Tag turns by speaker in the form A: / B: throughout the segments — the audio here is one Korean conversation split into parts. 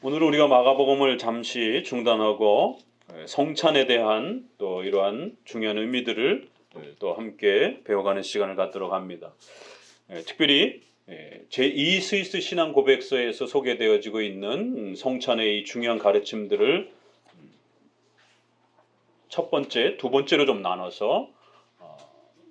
A: 오늘은 우리가 마가복음을 잠시 중단하고 성찬에 대한 또 이러한 중요한 의미들을 또 함께 배워가는 시간을 갖도록 합니다. 특별히 제2 스위스 신앙 고백서에서 소개되어지고 있는 성찬의 이 중요한 가르침들을 첫 번째, 두 번째로 좀 나눠서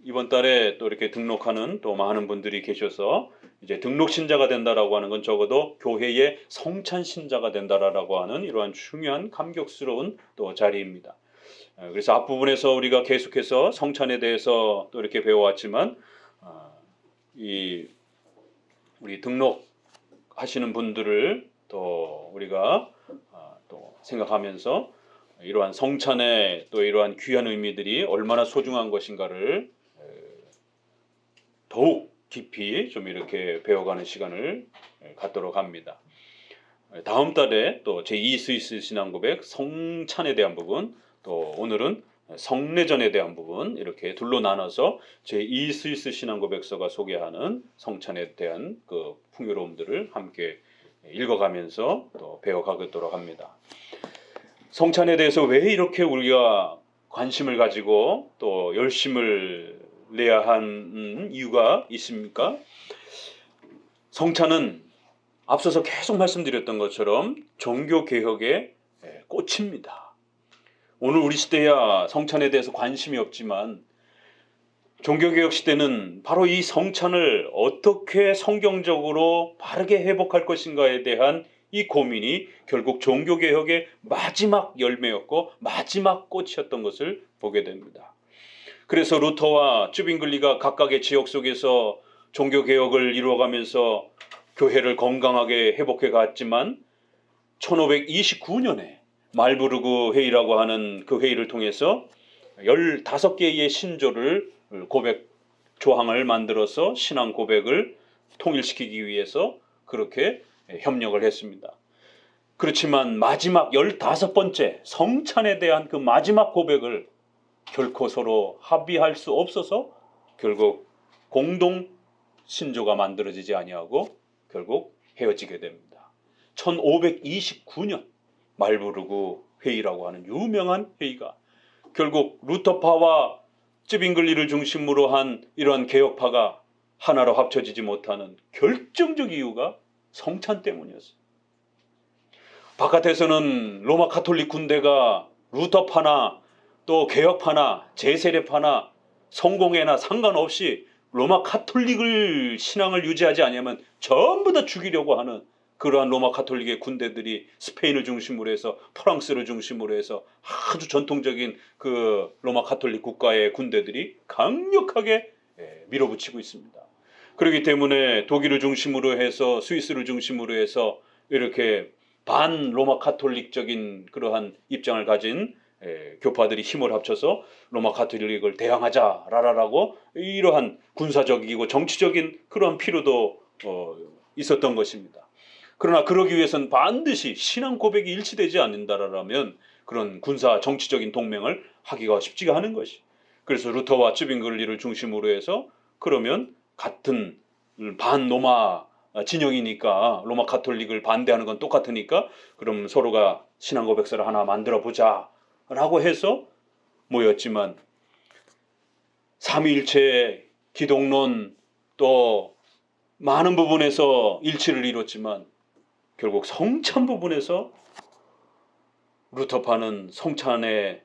A: 이번 달에 또 이렇게 등록하는 또 많은 분들이 계셔서 이제 등록 신자가 된다라고 하는 건 적어도 교회의 성찬 신자가 된다라고 하는 이러한 중요한 감격스러운 또 자리입니다. 그래서 앞부분에서 우리가 계속해서 성찬에 대해서 또 이렇게 배워왔지만 이 우리 등록하시는 분들을 또 우리가 또 생각하면서 이러한 성찬의 또 이러한 귀한 의미들이 얼마나 소중한 것인가를 더욱 깊이 좀 이렇게 배워가는 시간을 갖도록 합니다. 다음 달에 또 제2 스위스 신앙 고백 성찬에 대한 부분, 또 오늘은 성례전에 대한 부분 이렇게 둘로 나눠서 제2 스위스 신앙 고백서가 소개하는 성찬에 대한 그 풍요로움들을 함께 읽어가면서 또 배워가도록 합니다. 성찬에 대해서 왜 이렇게 우리가 관심을 가지고 또 열심을 내야 하는 이유가 있습니까? 성찬은 앞서서 계속 말씀드렸던 것처럼 종교개혁의 꽃입니다. 오늘 우리 시대야 성찬에 대해서 관심이 없지만 종교개혁 시대는 바로 이 성찬을 어떻게 성경적으로 바르게 회복할 것인가에 대한 이 고민이 결국 종교개혁의 마지막 열매였고 마지막 꽃이었던 것을 보게 됩니다. 그래서 루터와 쯔빙글리가 각각의 지역 속에서 종교개혁을 이루어가면서 교회를 건강하게 회복해 갔지만 1529년에 말부르그 회의라고 하는 그 회의를 통해서 15개의 신조를 고백 조항을 만들어서 신앙 고백을 통일시키기 위해서 그렇게 협력을 했습니다. 그렇지만 마지막 15번째 성찬에 대한 그 마지막 고백을 결코 서로 합의할 수 없어서 결국 공동 신조가 만들어지지 아니하고 결국 헤어지게 됩니다. 1529년 말부르그 회의라고 하는 유명한 회의가 결국 루터파와 쯔빙글리를 중심으로 한 이러한 개혁파가 하나로 합쳐지지 못하는 결정적 이유가 성찬 때문이었어요. 바깥에서는 로마 가톨릭 군대가 루터파나 또 개혁파나 제세례파나 성공회나 상관없이 로마 가톨릭을 신앙을 유지하지 않으면 전부 다 죽이려고 하는 그러한 로마 가톨릭의 군대들이 스페인을 중심으로 해서 프랑스를 중심으로 해서 아주 전통적인 그 로마 가톨릭 국가의 군대들이 강력하게 밀어붙이고 있습니다. 그렇기 때문에 독일을 중심으로 해서 스위스를 중심으로 해서 이렇게 반 로마 가톨릭적인 그러한 입장을 가진 교파들이 힘을 합쳐서 로마 가톨릭을 대항하자라고 이러한 군사적이고 정치적인 그러한 필요도 있었던 것입니다. 그러나 그러기 위해서는 반드시 신앙 고백이 일치되지 않는다라면 그런 군사 정치적인 동맹을 하기가 쉽지가 않은 것이. 그래서 루터와 쯔빙글리를 중심으로 해서 그러면 같은 반 로마 진영이니까 로마 가톨릭을 반대하는 건 똑같으니까 그럼 서로가 신앙 고백서를 하나 만들어 보자 라고 해서 모였지만 삼위일체 기독론 또 많은 부분에서 일치를 이뤘지만 결국 성찬 부분에서 루터파는 성찬에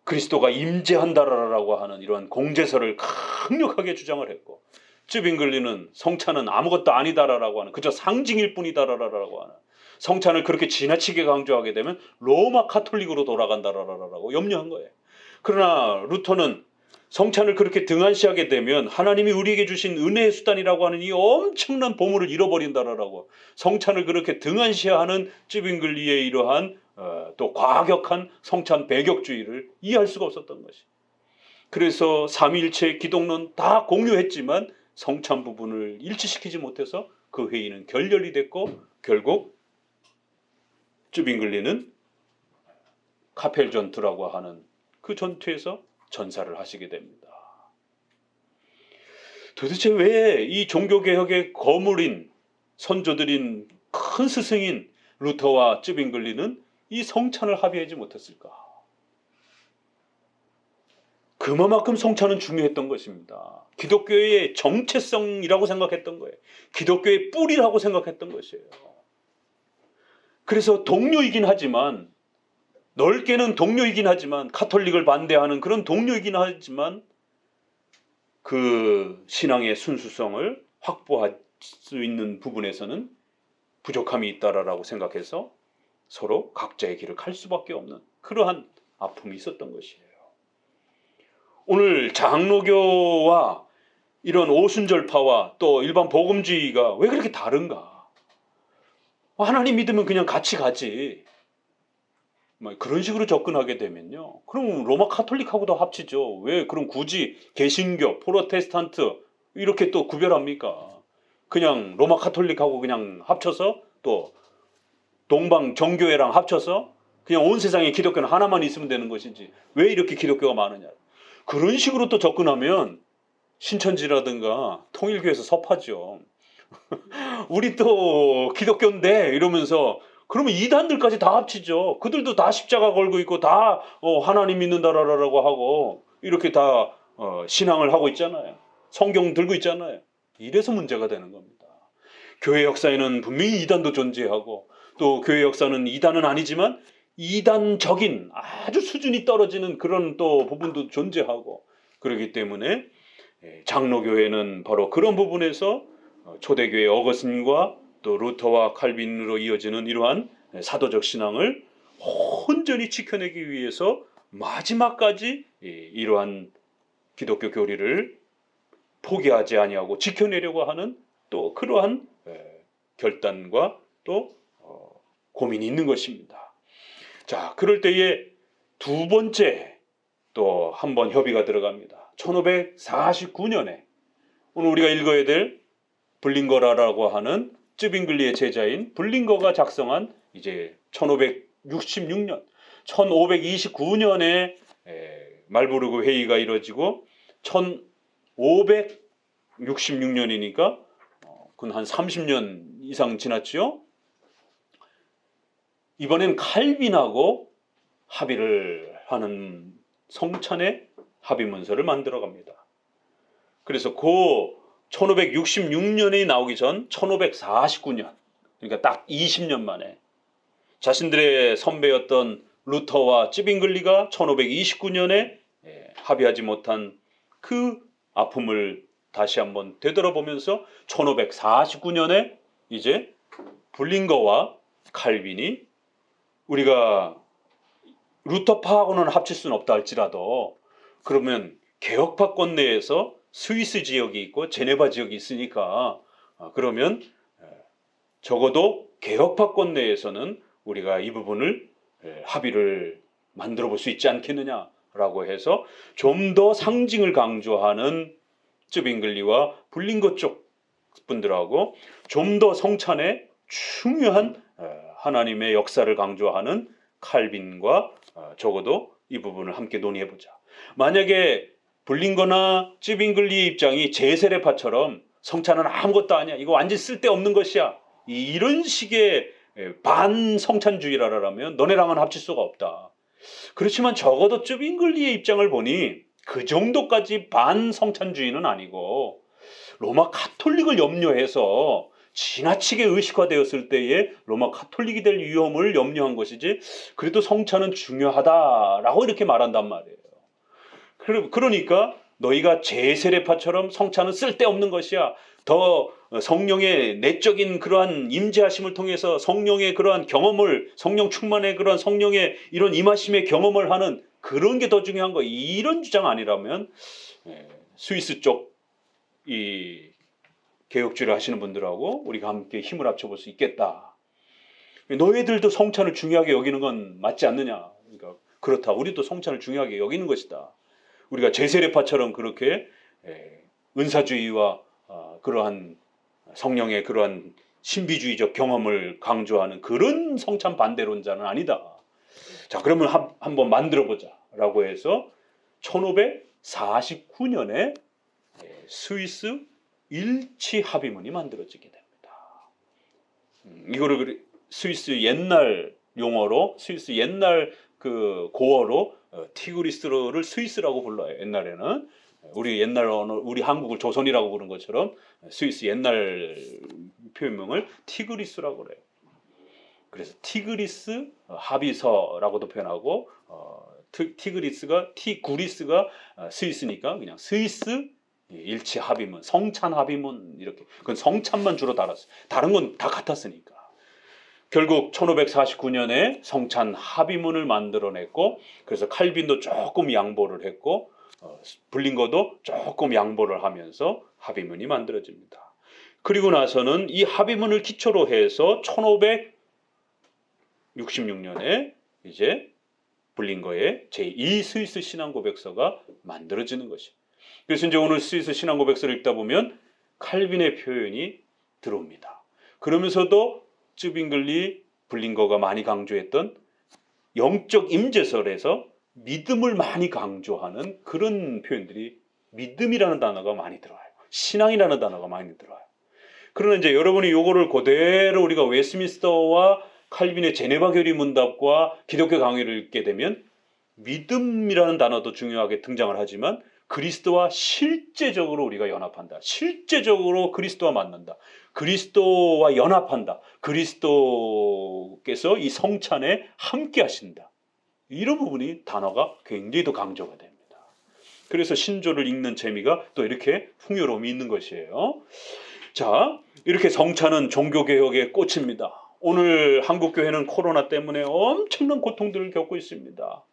A: 그리스도가 임재한다라고 하는 이런 공제설을 강력하게 주장을 했고 쯔빙글리는 성찬은 아무것도 아니다라고 하는 그저 상징일 뿐이다라고 하는 성찬을 그렇게 지나치게 강조하게 되면 로마 가톨릭으로 돌아간다라고 염려한 거예요. 그러나 루터는 성찬을 그렇게 등한시하게 되면 하나님이 우리에게 주신 은혜의 수단이라고 하는 이 엄청난 보물을 잃어버린다라고 성찬을 그렇게 등한시하는 쯔빙글리의 이러한 또 과격한 성찬 배격주의를 이해할 수가 없었던 것이. 그래서 삼위일체 기독론 다 공유했지만 성찬 부분을 일치시키지 못해서 그 회의는 결렬이 됐고 결국 쯔빙글리는 카펠 전투라고 하는 그 전투에서 전사를 하시게 됩니다. 도대체 왜 이 종교개혁의 거물인 선조들인 큰 스승인 루터와 쯔빙글리는 이 성찬을 합의하지 못했을까? 그만큼 성찬은 중요했던 것입니다. 기독교의 정체성이라고 생각했던 거예요. 기독교의 뿌리라고 생각했던 것이에요. 그래서 동료이긴 하지만, 넓게는 동료이긴 하지만, 카톨릭을 반대하는 그런 동료이긴 하지만 그 신앙의 순수성을 확보할 수 있는 부분에서는 부족함이 있다라고 생각해서 서로 각자의 길을 갈 수밖에 없는 그러한 아픔이 있었던 것이에요. 오늘 장로교와 이런 오순절파와 또 일반 복음주의가 왜 그렇게 다른가? 하나님 믿으면 그냥 같이 가지. 그런 식으로 접근하게 되면요. 그럼 로마 카톨릭하고도 합치죠. 왜 그럼 굳이 개신교, 프로테스탄트 이렇게 또 구별합니까? 그냥 로마 카톨릭하고 그냥 합쳐서 또 동방 정교회랑 합쳐서 그냥 온 세상에 기독교는 하나만 있으면 되는 것이지 왜 이렇게 기독교가 많으냐. 그런 식으로 또 접근하면 신천지라든가 통일교에서 섭하죠. 우리 또 기독교인데 이러면서 그러면 이단들까지 다 합치죠. 그들도 다 십자가 걸고 있고 다 하나님 믿는다라고 하고 이렇게 다 신앙을 하고 있잖아요. 성경 들고 있잖아요. 이래서 문제가 되는 겁니다. 교회 역사에는 분명히 이단도 존재하고 또 교회 역사는 이단은 아니지만 이단적인 아주 수준이 떨어지는 그런 또 부분도 존재하고 그렇기 때문에 장로교회는 바로 그런 부분에서 초대교회 어거스틴과 또 루터와 칼빈으로 이어지는 이러한 사도적 신앙을 온전히 지켜내기 위해서 마지막까지 이러한 기독교 교리를 포기하지 아니하고 지켜내려고 하는 또 그러한 결단과 또 고민이 있는 것입니다. 자, 그럴 때에 두 번째 또 한 번 협의가 들어갑니다. 1549년에 오늘 우리가 읽어야 될 블링거라라고 하는 쯔빙글리의 제자인 블링거가 작성한 이제 1529년에 말부르그 회의가 이루어지고 1566년이니까 그건 한 30년 이상 지났죠. 이번엔 칼빈하고 합의를 하는 성찬의 합의문서를 만들어 갑니다. 그래서 그 1566년이 나오기 전 1549년, 그러니까 딱 20년 만에 자신들의 선배였던 루터와 쯔빙글리가 1529년에 합의하지 못한 그 아픔을 다시 한번 되돌아보면서 1549년에 이제 블링거와 칼빈이 우리가 루터파하고는 합칠 수는 없다 할지라도 그러면 개혁파권 내에서 스위스 지역이 있고 제네바 지역이 있으니까 그러면 적어도 개혁파권 내에서는 우리가 이 부분을 합의를 만들어 볼 수 있지 않겠느냐라고 해서 좀 더 상징을 강조하는 쯔빙글리와 블링거 쪽 분들하고 좀 더 성찬의 중요한 하나님의 역사를 강조하는 칼빈과 적어도 이 부분을 함께 논의해보자. 만약에 블링거나 쯔빙글리의 입장이 제세례파처럼 성찬은 아무것도 아니야. 이거 완전 쓸데없는 것이야. 이런 식의 반성찬주의라면 너네랑은 합칠 수가 없다. 그렇지만 적어도 쯔빙글리의 입장을 보니 그 정도까지 반성찬주의는 아니고 로마 카톨릭을 염려해서 지나치게 의식화되었을 때에 로마 카톨릭이 될 위험을 염려한 것이지 그래도 성찬은 중요하다라고 이렇게 말한단 말이에요. 그러니까 너희가 제세례파처럼 성찬은 쓸데없는 것이야. 더 성령의 내적인 그러한 임재하심을 통해서 성령의 그러한 경험을 성령 충만의 그러한 성령의 이런 임하심의 경험을 하는 그런 게 더 중요한 거. 이런 주장 아니라면 스위스 쪽 이 개혁주의를 하시는 분들하고 우리가 함께 힘을 합쳐볼 수 있겠다. 너희들도 성찬을 중요하게 여기는 건 맞지 않느냐. 그러니까 그렇다. 우리도 성찬을 중요하게 여기는 것이다. 우리가 제세례파처럼 그렇게 은사주의와 그러한 성령의 그러한 신비주의적 경험을 강조하는 그런 성찬 반대론자는 아니다. 자, 그러면 한번 만들어보자 라고 해서 1549년에 스위스 일치 합의문이 만들어지게 됩니다. 이거를 스위스 옛날 용어로, 스위스 옛날 그 고어로 티그리스를 스위스라고 불러요. 옛날에는 우리 옛날 언어, 우리 한국을 조선이라고 부른 것처럼 스위스 옛날 표현명을 티그리스라고 그래요. 그래서 티그리스 합의서라고도 표현하고 티그리스가 티구리스가 스위스니까 그냥 스위스 일치 합의문, 성찬 합의문 이렇게. 그건 성찬만 주로 달았어요. 다른 건 다 같았으니까. 결국 1549년에 성찬 합의문을 만들어냈고, 그래서 칼빈도 조금 양보를 했고 블링거도 조금 양보를 하면서 합의문이 만들어집니다. 그리고 나서는 이 합의문을 기초로 해서 1566년에 이제 블링거의 제2 스위스 신앙고백서가 만들어지는 것이에요. 그래서 이제 오늘 스위스 신앙고백서를 읽다 보면 칼빈의 표현이 들어옵니다. 그러면서도 쯔빙글리 블링거가 많이 강조했던 영적 임재설에서 믿음을 많이 강조하는 그런 표현들이, 믿음이라는 단어가 많이 들어와요. 신앙이라는 단어가 많이 들어와요. 그러나 이제 여러분이 요거를 그대로 우리가 웨스민스터와 칼빈의 제네바 교리 문답과 기독교 강의를 읽게 되면 믿음이라는 단어도 중요하게 등장을 하지만 그리스도와 실제적으로 우리가 연합한다. 실제적으로 그리스도와 만난다. 그리스도와 연합한다. 그리스도께서 이 성찬에 함께 하신다. 이런 부분이 단어가 굉장히 더 강조가 됩니다. 그래서 신조를 읽는 재미가 또 이렇게 풍요로움이 있는 것이에요. 자, 이렇게 성찬은 종교개혁의 꽃입니다. 오늘 한국교회는 코로나 때문에 엄청난 고통들을 겪고 있습니다.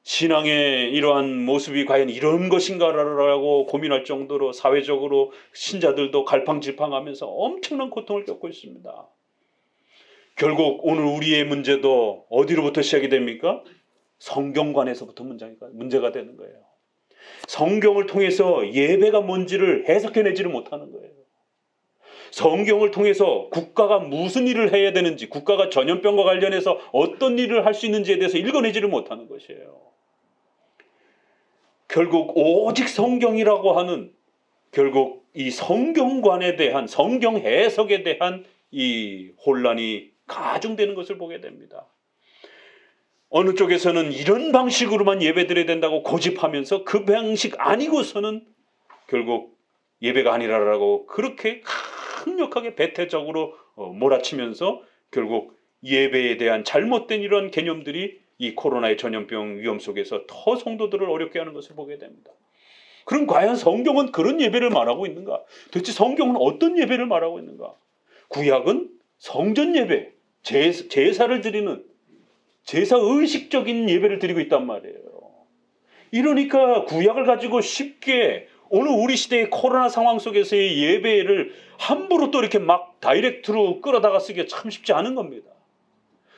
A: 신앙의 이러한 모습이 과연 이런 것인가라고 고민할 정도로 사회적으로 신자들도 갈팡질팡하면서 엄청난 고통을 겪고 있습니다. 결국 오늘 우리의 문제도 어디로부터 시작이 됩니까? 성경관에서부터 문제가 되는 거예요. 성경을 통해서 예배가 뭔지를 해석해내지를 못하는 거예요. 성경을 통해서 국가가 무슨 일을 해야 되는지, 국가가 전염병과 관련해서 어떤 일을 할 수 있는지에 대해서 읽어내지를 못하는 것이에요. 결국 오직 성경이라고 하는, 결국 이 성경관에 대한, 성경 해석에 대한 이 혼란이 가중되는 것을 보게 됩니다. 어느 쪽에서는 이런 방식으로만 예배드려야 된다고 고집하면서 그 방식 아니고서는 결국 예배가 아니라라고 그렇게 강력하게 배태적으로 몰아치면서 결국 예배에 대한 잘못된 이런 개념들이 이 코로나의 전염병 위험 속에서 더 성도들을 어렵게 하는 것을 보게 됩니다. 그럼 과연 성경은 그런 예배를 말하고 있는가? 도대체 성경은 어떤 예배를 말하고 있는가? 구약은 성전 예배, 제사를 드리는 제사 의식적인 예배를 드리고 있단 말이에요. 이러니까 구약을 가지고 쉽게 오늘 우리 시대의 코로나 상황 속에서의 예배를 함부로 또 이렇게 막 다이렉트로 끌어다가 쓰기가 참 쉽지 않은 겁니다.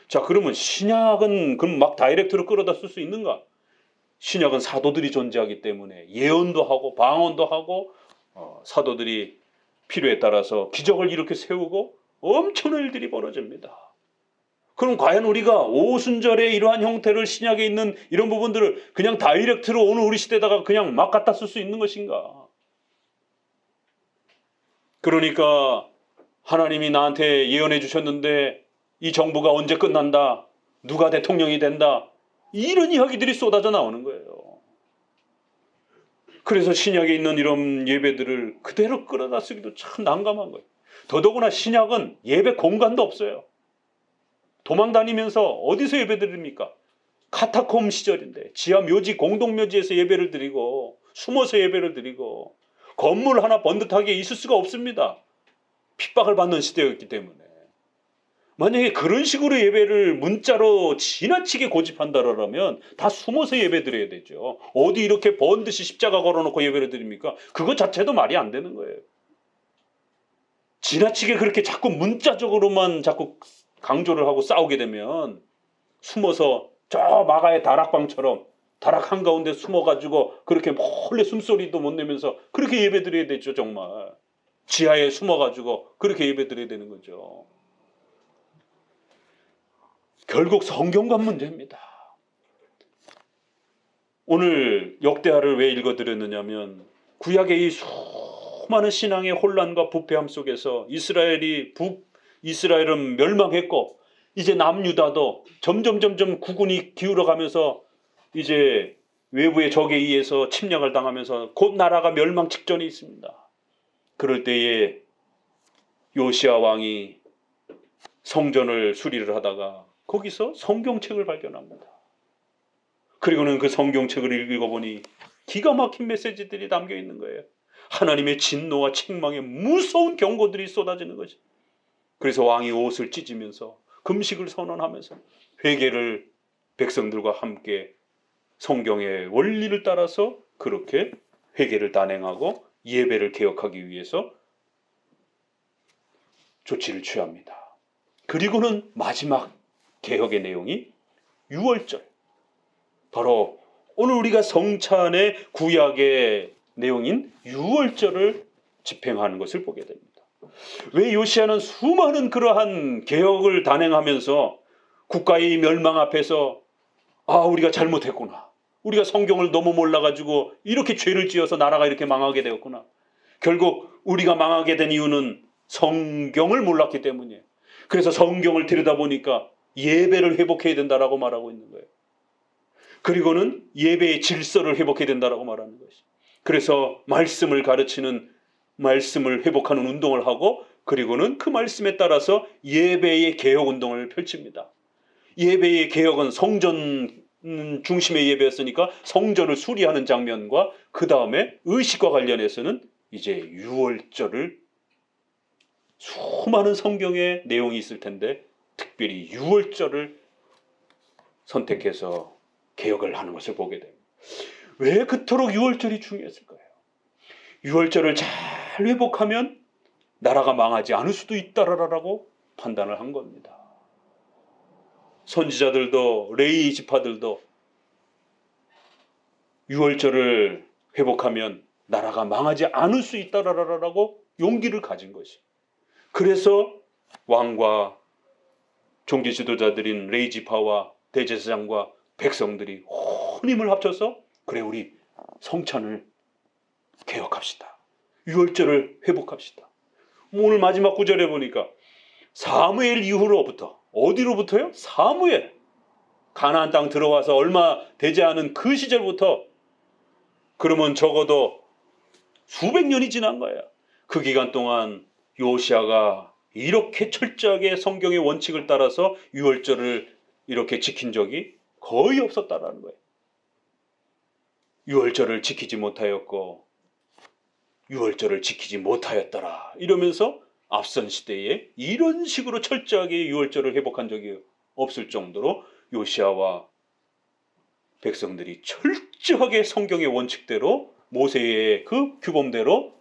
A: 자, 그러면 신약은 그럼 막 다이렉트로 끌어다 쓸 수 있는가? 신약은 사도들이 존재하기 때문에 예언도 하고 방언도 하고 사도들이 필요에 따라서 기적을 이렇게 세우고 엄청난 일들이 벌어집니다. 그럼 과연 우리가 오순절의 이러한 형태를 신약에 있는 이런 부분들을 그냥 다이렉트로 오늘 우리 시대에다가 그냥 막 갖다 쓸 수 있는 것인가? 그러니까 하나님이 나한테 예언해 주셨는데 이 정부가 언제 끝난다, 누가 대통령이 된다, 이런 이야기들이 쏟아져 나오는 거예요. 그래서 신약에 있는 이런 예배들을 그대로 끌어다 쓰기도 참 난감한 거예요. 더더구나 신약은 예배 공간도 없어요. 도망 다니면서 어디서 예배 드립니까? 카타콤 시절인데 지하 묘지, 공동묘지에서 예배를 드리고 숨어서 예배를 드리고 건물 하나 번듯하게 있을 수가 없습니다. 핍박을 받는 시대였기 때문에. 만약에 그런 식으로 예배를 문자로 지나치게 고집한다라면 다 숨어서 예배 드려야 되죠. 어디 이렇게 번듯이 십자가 걸어놓고 예배를 드립니까? 그것 자체도 말이 안 되는 거예요. 지나치게 그렇게 자꾸 문자적으로만 자꾸 강조를 하고 싸우게 되면 숨어서 저 마가의 다락방처럼 다락 한가운데 숨어가지고 그렇게 몰래 숨소리도 못 내면서 그렇게 예배 드려야 되죠. 정말 지하에 숨어가지고 그렇게 예배 드려야 되는 거죠. 결국 성경관 문제입니다. 오늘 역대하를 왜 읽어드렸느냐면 구약의 이 수많은 신앙의 혼란과 부패함 속에서 이스라엘이 이스라엘은 멸망했고 이제 남유다도 점점 국군이 기울어가면서 이제 외부의 적에 의해서 침략을 당하면서 곧 나라가 멸망 직전에 있습니다. 그럴 때에 요시야 왕이 성전을 수리를 하다가 거기서 성경책을 발견합니다. 그리고는 그 성경책을 읽어보니 기가 막힌 메시지들이 담겨 있는 거예요. 하나님의 진노와 책망의 무서운 경고들이 쏟아지는 거죠. 그래서 왕이 옷을 찢으면서 금식을 선언하면서 회개를 백성들과 함께 성경의 원리를 따라서 그렇게 회개를 단행하고 예배를 개혁하기 위해서 조치를 취합니다. 그리고는 마지막 개혁의 내용이 유월절. 바로 오늘 우리가 성찬의 구약의 내용인 유월절을 집행하는 것을 보게 됩니다. 왜 요시야는 수많은 그러한 개혁을 단행하면서 국가의 멸망 앞에서 우리가 잘못했구나. 우리가 성경을 너무 몰라가지고 이렇게 죄를 지어서 나라가 이렇게 망하게 되었구나. 결국 우리가 망하게 된 이유는 성경을 몰랐기 때문이에요. 그래서 성경을 들여다보니까 예배를 회복해야 된다라고 말하고 있는 거예요. 그리고는 예배의 질서를 회복해야 된다라고 말하는 것이. 그래서 말씀을 가르치는 말씀을 회복하는 운동을 하고 그리고는 그 말씀에 따라서 예배의 개혁 운동을 펼칩니다. 예배의 개혁은 성전 중심의 예배였으니까 성전을 수리하는 장면과 그 다음에 의식과 관련해서는 이제 유월절을 수많은 성경의 내용이 있을 텐데 특별히 유월절을 선택해서 개혁을 하는 것을 보게 됩니다. 왜 그토록 유월절이 중요했을까요? 유월절을 잘 회복하면 나라가 망하지 않을 수도 있다라고 판단을 한 겁니다. 선지자들도 레위 지파들도 유월절을 회복하면 나라가 망하지 않을 수 있다라고 용기를 가진 것이. 그래서 왕과 종교 지도자들인 레위 지파와 대제사장과 백성들이 온 힘을 합쳐서 그래 우리 성찬을 개혁합시다. 유월절을 회복합시다. 오늘 마지막 구절에 보니까 사무엘 이후로부터 어디로부터요? 사무엘. 가나안 땅 들어와서 얼마 되지 않은 그 시절부터 그러면 적어도 수백 년이 지난 거예요. 그 기간 동안 요시야가 이렇게 철저하게 성경의 원칙을 따라서 유월절을 이렇게 지킨 적이 거의 없었다라는 거예요. 유월절을 지키지 못하였고 유월절을 지키지 못하였더라 이러면서 앞선 시대에 이런 식으로 철저하게 유월절을 회복한 적이 없을 정도로 요시야와 백성들이 철저하게 성경의 원칙대로 모세의 그 규범대로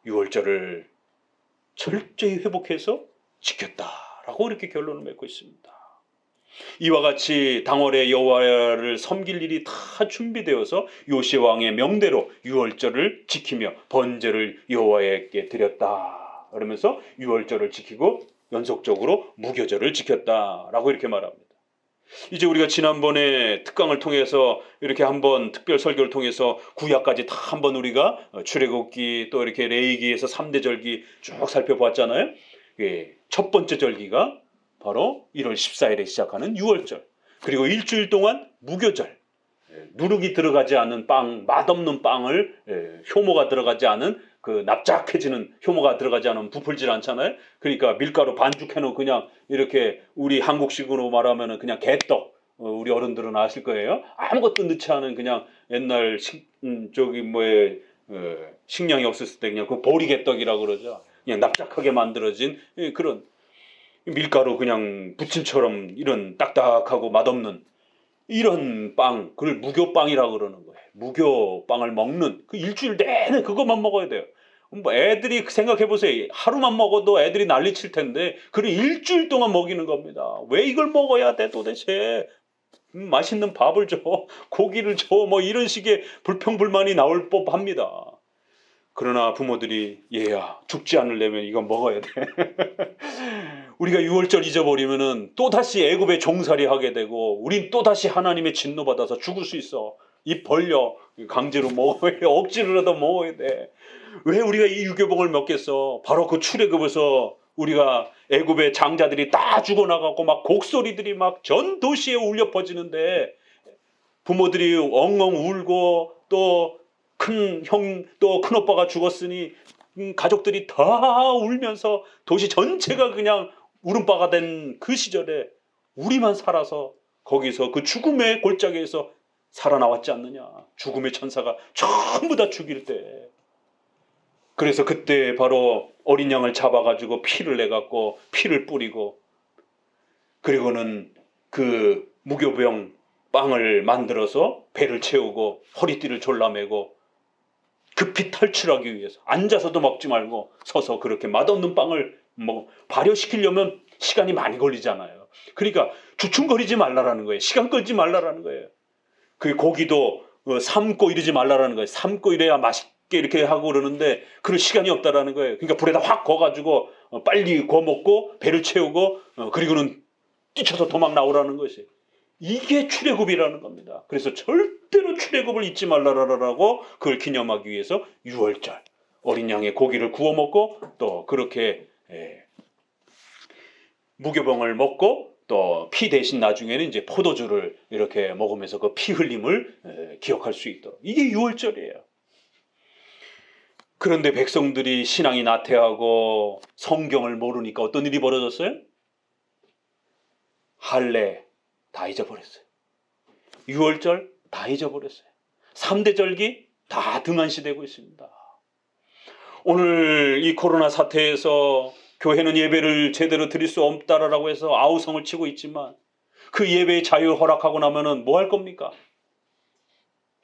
A: 유월절을 철저히 회복해서 지켰다라고 이렇게 결론을 맺고 있습니다. 이와 같이 당월에 여호와를 섬길 일이 다 준비되어서 요시야 왕의 명대로 유월절을 지키며 번제를 여호와에게 드렸다. 그러면서 유월절을 지키고 연속적으로 무교절을 지켰다라고 이렇게 말합니다. 이제 우리가 지난번에 특강을 통해서 이렇게 한번 특별 설교를 통해서 구약까지 다 한번 우리가 출애굽기 또 이렇게 레위기에서 3대 절기 쭉 살펴보았잖아요. 첫 번째 절기가 바로 1월 14일에 시작하는 유월절. 그리고 일주일 동안 무교절. 누룩이 들어가지 않은 빵, 맛없는 빵을 효모가 들어가지 않은 그 납작해지는 효모가 들어가지 않은 부풀질 않잖아요. 그러니까 밀가루 반죽해놓은 그냥 이렇게 우리 한국식으로 말하면 그냥 개떡. 우리 어른들은 아실 거예요. 아무것도 넣지 않은 그냥 옛날 식량이 없었을 때 그냥 그 보리개떡이라고 그러죠. 그냥 납작하게 만들어진 그런 밀가루 그냥 부침처럼 이런 딱딱하고 맛없는 이런 빵, 그걸 무교빵이라고 그러는 거예요. 무교빵을 먹는 그 일주일 내내 그것만 먹어야 돼요. 뭐 애들이 생각해 보세요. 하루만 먹어도 애들이 난리칠 텐데 그걸 일주일 동안 먹이는 겁니다. 왜 이걸 먹어야 돼 도대체? 맛있는 밥을 줘, 고기를 줘, 뭐 이런 식의 불평불만이 나올 법합니다. 그러나 부모들이 얘야 죽지 않으려면 이건 먹어야 돼. 우리가 유월절 잊어버리면은 또다시 애굽에 종살이 하게 되고 우린 또다시 하나님의 진노 받아서 죽을 수 있어. 입 벌려. 강제로 먹어야 돼. 억지로라도 먹어야 돼. 왜 우리가 이 유교복을 먹겠어? 바로 그 출애굽에서 우리가 애굽의 장자들이 다 죽어나가고 막 곡소리들이 막 전 도시에 울려 퍼지는데 부모들이 엉엉 울고 또 큰 오빠가 죽었으니 가족들이 다 울면서 도시 전체가 그냥 울음바가 된 그 시절에 우리만 살아서 거기서 그 죽음의 골짜기에서 살아나왔지 않느냐. 죽음의 천사가 전부 다 죽일 때. 그래서 그때 바로 어린 양을 잡아가지고 피를 내갖고 피를 뿌리고 그리고는 그 무교병 빵을 만들어서 배를 채우고 허리띠를 졸라매고 급히 탈출하기 위해서 앉아서도 먹지 말고 서서 그렇게 맛없는 빵을 발효시키려면 시간이 많이 걸리잖아요. 그러니까 주춤거리지 말라라는 거예요. 시간 끌지 말라라는 거예요. 그 고기도 삶고 이러지 말라라는 거예요. 삶고 이래야 맛있게 이렇게 하고 그러는데 그럴 시간이 없다라는 거예요. 그러니까 불에다 확 구워가지고 빨리 구워 먹고 배를 채우고 그리고는 뛰쳐서 도망 나오라는 것이. 이게 출애굽이라는 겁니다. 그래서 절대로 출애굽을 잊지 말라라고 그걸 기념하기 위해서 유월절 어린 양의 고기를 구워 먹고 또 그렇게 무교병을 먹고 또 피 대신 나중에는 이제 포도주를 이렇게 먹으면서 그 피 흘림을 기억할 수 있도록. 이게 유월절이에요. 그런데 백성들이 신앙이 나태하고 성경을 모르니까 어떤 일이 벌어졌어요? 할례 다 잊어버렸어요. 유월절 다 잊어버렸어요. 3대 절기 다 등한시되고 있습니다. 오늘 이 코로나 사태에서 교회는 예배를 제대로 드릴 수 없다라고 해서 아우성을 치고 있지만 그 예배의 자유 허락하고 나면은 뭐 할 겁니까?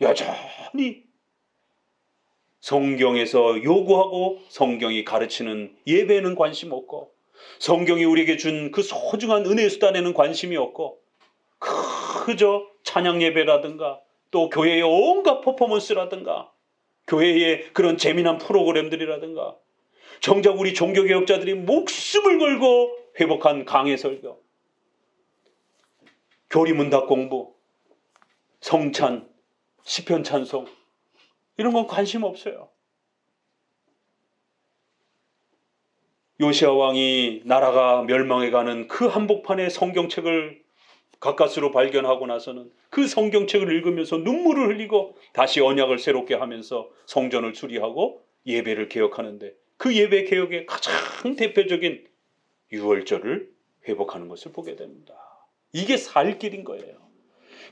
A: 여전히 성경에서 요구하고 성경이 가르치는 예배에는 관심 없고 성경이 우리에게 준 그 소중한 은혜의 수단에는 관심이 없고 그저 찬양 예배라든가 또 교회의 온갖 퍼포먼스라든가 교회의 그런 재미난 프로그램들이라든가 정작 우리 종교개혁자들이 목숨을 걸고 회복한 강해 설교, 교리문답 공부, 성찬, 시편 찬송 이런 건 관심 없어요. 요시야 왕이 나라가 멸망해가는 그 한복판에 성경책을 가까스로 발견하고 나서는 그 성경책을 읽으면서 눈물을 흘리고 다시 언약을 새롭게 하면서 성전을 수리하고 예배를 개혁하는데 그 예배 개혁의 가장 대표적인 유월절을 회복하는 것을 보게 됩니다. 이게 살 길인 거예요.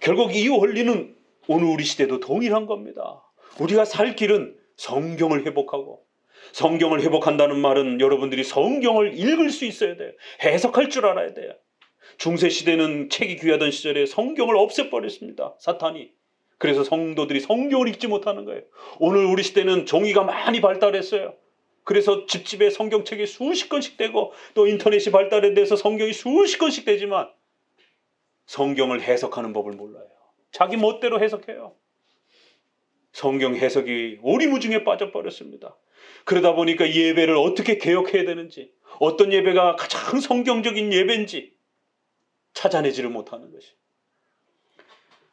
A: 결국 이 원리는 오늘 우리 시대도 동일한 겁니다. 우리가 살 길은 성경을 회복하고 성경을 회복한다는 말은 여러분들이 성경을 읽을 수 있어야 돼요. 해석할 줄 알아야 돼요. 중세시대는 책이 귀하던 시절에 성경을 없애버렸습니다. 사탄이. 그래서 성도들이 성경을 읽지 못하는 거예요. 오늘 우리 시대는 종이가 많이 발달했어요. 그래서 집집에 성경책이 수십 권씩 되고 또 인터넷이 발달해서 성경이 수십 권씩 되지만 성경을 해석하는 법을 몰라요. 자기 멋대로 해석해요. 성경 해석이 오리무중에 빠져버렸습니다. 그러다 보니까 예배를 어떻게 개혁해야 되는지 어떤 예배가 가장 성경적인 예배인지 찾아내지를 못하는 것이.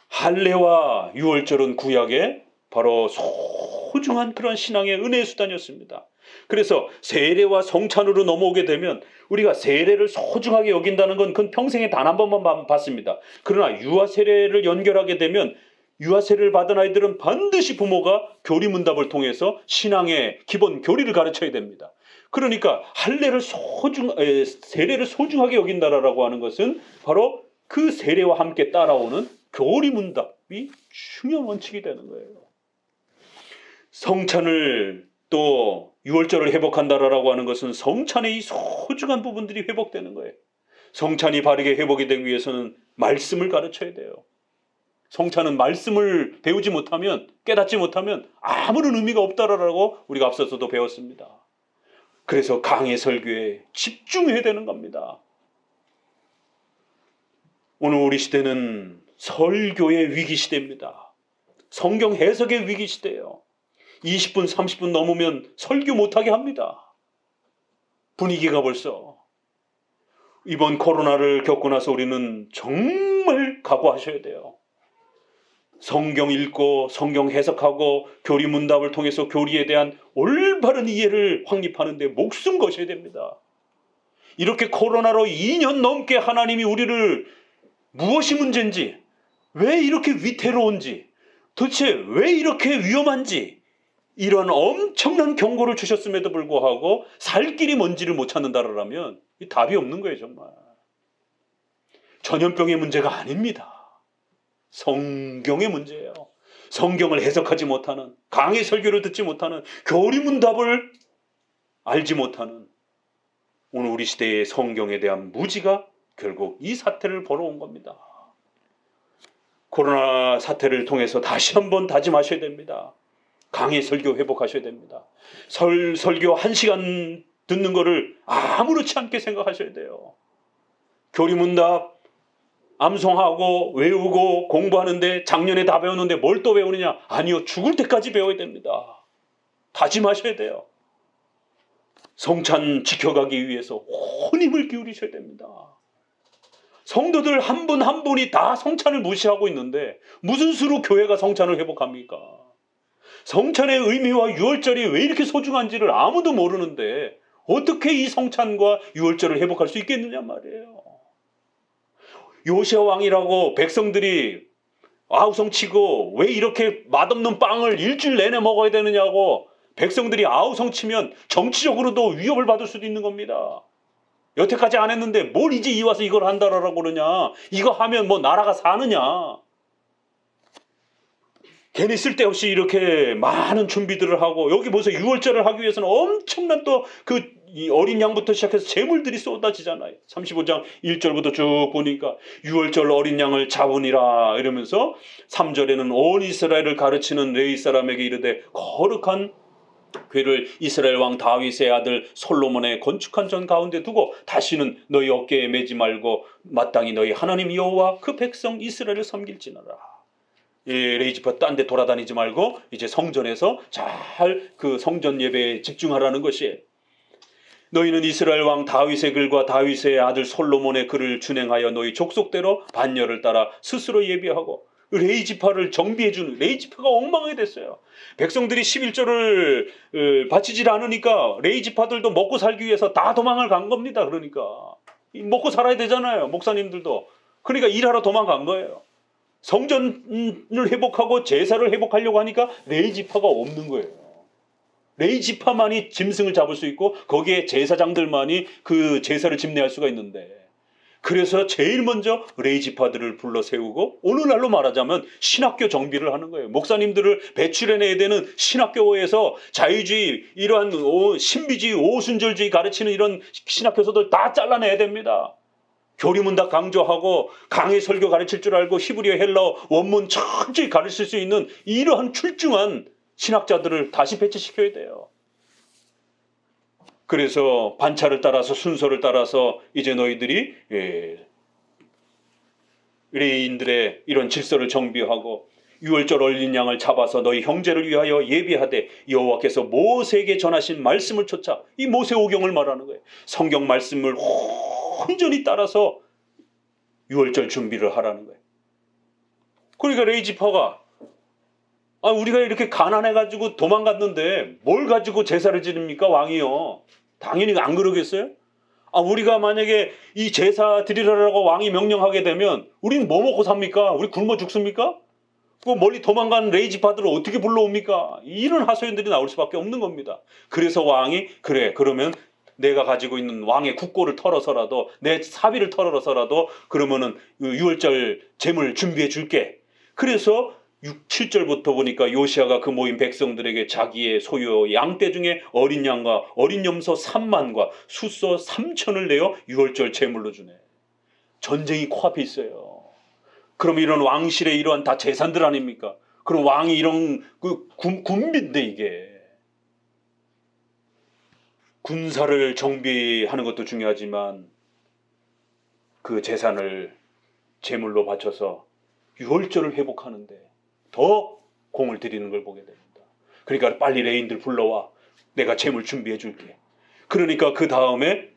A: 할례와 유월절은 구약의 바로 소중한 그런 신앙의 은혜의 수단이었습니다. 그래서 세례와 성찬으로 넘어오게 되면 우리가 세례를 소중하게 여긴다는 건 그건 평생에 단 한 번만 받습니다. 그러나 유아 세례를 연결하게 되면 유아 세례를 받은 아이들은 반드시 부모가 교리문답을 통해서 신앙의 기본 교리를 가르쳐야 됩니다. 그러니까 세례를 소중하게 여긴다라고 하는 것은 바로 그 세례와 함께 따라오는 교리문답이 중요한 원칙이 되는 거예요. 성찬을 또 유월절을 회복한다라고 하는 것은 성찬의 이 소중한 부분들이 회복되는 거예요. 성찬이 바르게 회복이 되기 위해서는 말씀을 가르쳐야 돼요. 성찬은 말씀을 배우지 못하면 깨닫지 못하면 아무런 의미가 없다라고 우리가 앞서서도 배웠습니다. 그래서 강해 설교에 집중해야 되는 겁니다. 오늘 우리 시대는 설교의 위기 시대입니다. 성경 해석의 위기 시대예요. 20분 30분 넘으면 설교 못하게 합니다. 분위기가 벌써. 이번 코로나를 겪고 나서 우리는 정말 각오하셔야 돼요. 성경 읽고 성경 해석하고 교리 문답을 통해서 교리에 대한 올바른 이해를 확립하는 데 목숨 거셔야 됩니다. 이렇게 코로나로 2년 넘게 하나님이 우리를 무엇이 문제인지, 왜 이렇게 위태로운지, 도대체 왜 이렇게 위험한지 이런 엄청난 경고를 주셨음에도 불구하고 살 길이 뭔지를 못 찾는다라면 답이 없는 거예요. 정말 전염병의 문제가 아닙니다. 성경의 문제예요. 성경을 해석하지 못하는, 강의 설교를 듣지 못하는, 교리문답을 알지 못하는 오늘 우리 시대의 성경에 대한 무지가 결국 이 사태를 벌어온 겁니다. 코로나 사태를 통해서 다시 한번 다짐하셔야 됩니다. 강의 설교 회복하셔야 됩니다. 설교 1시간 듣는 거를 아무렇지 않게 생각하셔야 돼요. 교리문답 암송하고 외우고 공부하는데 작년에 다 배웠는데 뭘 또 배우느냐? 아니요, 죽을 때까지 배워야 됩니다. 다짐하셔야 돼요. 성찬 지켜가기 위해서 온 힘을 기울이셔야 됩니다. 성도들 한 분 한 분이 다 성찬을 무시하고 있는데 무슨 수로 교회가 성찬을 회복합니까? 성찬의 의미와 유월절이 왜 이렇게 소중한지를 아무도 모르는데 어떻게 이 성찬과 유월절을 회복할 수 있겠느냐 말이에요. 요시아 왕이라고 백성들이 아우성 치고 왜 이렇게 맛없는 빵을 일주일 내내 먹어야 되느냐고 백성들이 아우성 치면 정치적으로도 위협을 받을 수도 있는 겁니다. 여태까지 안 했는데 뭘 이제 이 와서 이걸 한다라고 그러냐. 이거 하면 뭐 나라가 사느냐. 괜히 쓸데없이 이렇게 많은 준비들을 하고 여기 보세요. 유월절을 하기 위해서는 엄청난 또 그 어린 양부터 시작해서 제물들이 쏟아지잖아요. 35장 1절부터 쭉 보니까 유월절 어린 양을 잡으니라 이러면서 3절에는 온 이스라엘을 가르치는 레위 사람에게 이르되 거룩한 궤를 이스라엘 왕 다윗의 아들 솔로몬의 건축한 전 가운데 두고 다시는 너희 어깨에 매지 말고 마땅히 너희 하나님 여호와 그 백성 이스라엘을 섬길지니라. 레이지파 딴 데 돌아다니지 말고 이제 성전에서 잘 그 성전 예배에 집중하라는 것이에요. 너희는 이스라엘 왕 다윗의 글과 다윗의 아들 솔로몬의 글을 준행하여 너희 족속대로 반열을 따라 스스로 예비하고 레이지파를 정비해주는, 레이지파가 엉망하게 됐어요. 백성들이 11조를 바치질 않으니까 레이지파들도 먹고 살기 위해서 다 도망을 간 겁니다. 그러니까 먹고 살아야 되잖아요. 목사님들도. 그러니까 일하러 도망간 거예요. 성전을 회복하고 제사를 회복하려고 하니까 레이지파가 없는 거예요. 레이지파만이 짐승을 잡을 수 있고 거기에 제사장들만이 그 제사를 집례할 수가 있는데, 그래서 제일 먼저 레이지파들을 불러 세우고 오늘날로 말하자면 신학교 정비를 하는 거예요. 목사님들을 배출해내야 되는 신학교에서 자유주의, 이러한 신비주의, 오순절주의 가르치는 이런 신학교서들 다 잘라내야 됩니다. 교리문 다 강조하고 강의 설교 가르칠 줄 알고 히브리어 헬라어 원문 철저히 가르칠 수 있는 이러한 출중한 신학자들을 다시 배치시켜야 돼요. 그래서 반차를 따라서 순서를 따라서 이제 너희들이 레위인들의 이런 질서를 정비하고 유월절 어린 양을 잡아서 너희 형제를 위하여 예비하되 여호와께서 모세에게 전하신 말씀을 쫓아, 이 모세오경을 말하는 거예요. 성경 말씀을 온전히 따라서 유월절 준비를 하라는 거예요. 그러니까 레이지파가 우리가 이렇게 가난해가지고 도망갔는데 뭘 가지고 제사를 지릅니까 왕이요? 당연히 안 그러겠어요? 우리가 만약에 이 제사 드리라고 왕이 명령하게 되면 우리는 뭐 먹고 삽니까? 우리 굶어 죽습니까? 그 멀리 도망간 레이지파들을 어떻게 불러옵니까? 이런 하소연들이 나올 수밖에 없는 겁니다. 그래서 왕이 그래, 그러면 내가 가지고 있는 왕의 국고를 털어서라도, 내 사비를 털어서라도 그러면은 유월절 제물 준비해 줄게. 그래서 7절부터 보니까 요시아가 그 모인 백성들에게 자기의 소유 양떼 중에 어린 양과 어린 염소 3만과 숫소 3천을 내어 유월절 제물로 주네. 전쟁이 코앞에 있어요. 그럼 이런 왕실의 이러한 다 재산들 아닙니까? 그럼 왕이 이런 군비인데, 이게 군사를 정비하는 것도 중요하지만 그 재산을 제물로 바쳐서 유월절을 회복하는데 더 공을 들이는 걸 보게 됩니다. 그러니까 빨리 레인들 불러와, 내가 제물 준비해 줄게. 그러니까 그 다음에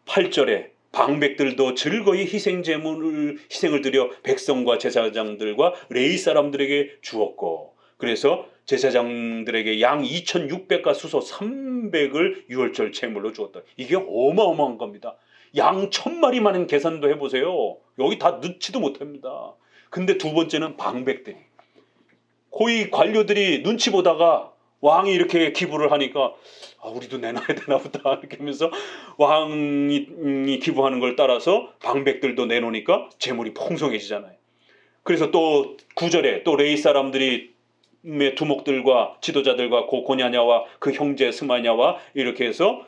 A: 8절에 방백들도 즐거이 희생을 드려 백성과 제사장들과 레위 사람들에게 주었고, 그래서 제사장들에게 양 2,600과 수소 300을 유월절 제물로 주었다. 이게 어마어마한 겁니다. 양 1000마리만 계산도 해보세요. 여기 다 넣지도 못합니다. 근데 두 번째는 방백들이. 고위 관료들이 눈치 보다가 왕이 이렇게 기부를 하니까 우리도 내놔야 되나 보다 이렇게 하면서 왕이 기부하는 걸 따라서 방백들도 내놓으니까 재물이 풍성해지잖아요. 그래서 또 9절에 또 레위 사람들이 두목들과 지도자들과 고냐냐와 그 형제 스마냐와 이렇게 해서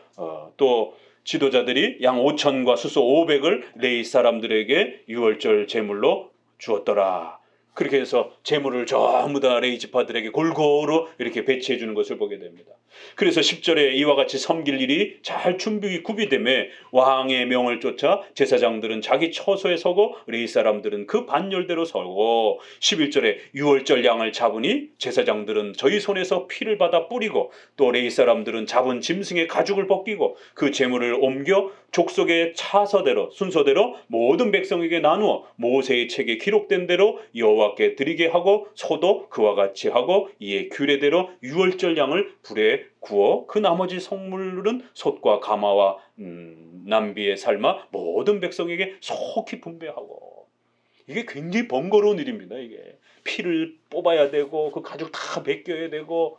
A: 또 지도자들이 양 5천과 수소 500을 레위 사람들에게 유월절 제물로 주었더라. 그렇게 해서 제물을 전부 다 레위 지파들에게 골고루 이렇게 배치해 주는 것을 보게 됩니다. 그래서 10절에 이와 같이 섬길 일이 잘 준비 구비됨에 왕의 명을 쫓아 제사장들은 자기 처소에 서고 레위 사람들은 그 반열대로 서고 11절에 유월절 양을 잡으니 제사장들은 저희 손에서 피를 받아 뿌리고 또 레위 사람들은 잡은 짐승의 가죽을 벗기고 그 제물을 옮겨 족속의 차서대로 순서대로 모든 백성에게 나누어 모세의 책에 기록된 대로 여호와께 드리게 하고 소도 그와 같이 하고 이에 규례대로 유월절 양을 불에 구워 그 나머지 성물은 솥과 가마와 남비에 삶아 모든 백성에게 속히 분배하고. 이게 굉장히 번거로운 일입니다. 이게 피를 뽑아야 되고 그 가죽 다 벗겨야 되고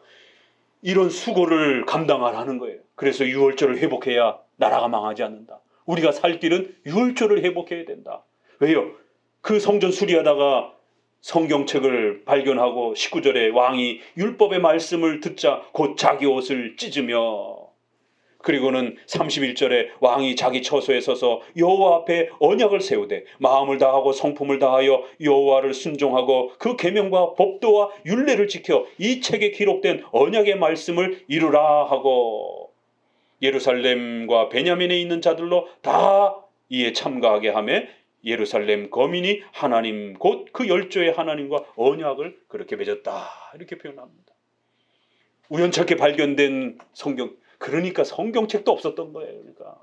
A: 이런 수고를 감당하라는 거예요. 그래서 유월절을 회복해야 나라가 망하지 않는다. 우리가 살 길은 유월절을 회복해야 된다. 왜요? 그 성전 수리하다가 성경책을 발견하고 19절에 왕이 율법의 말씀을 듣자 곧 자기 옷을 찢으며, 그리고는 31절에 왕이 자기 처소에 서서 여호와 앞에 언약을 세우되 마음을 다하고 성품을 다하여 여호와를 순종하고 그 계명과 법도와 율례를 지켜 이 책에 기록된 언약의 말씀을 이루라 하고 예루살렘과 베냐민에 있는 자들로 다 이에 참가하게 하며 예루살렘 거민이 하나님 곧 그 열조의 하나님과 언약을 그렇게 맺었다 이렇게 표현합니다. 우연찮게 발견된 성경, 그러니까 성경책도 없었던 거예요. 그러니까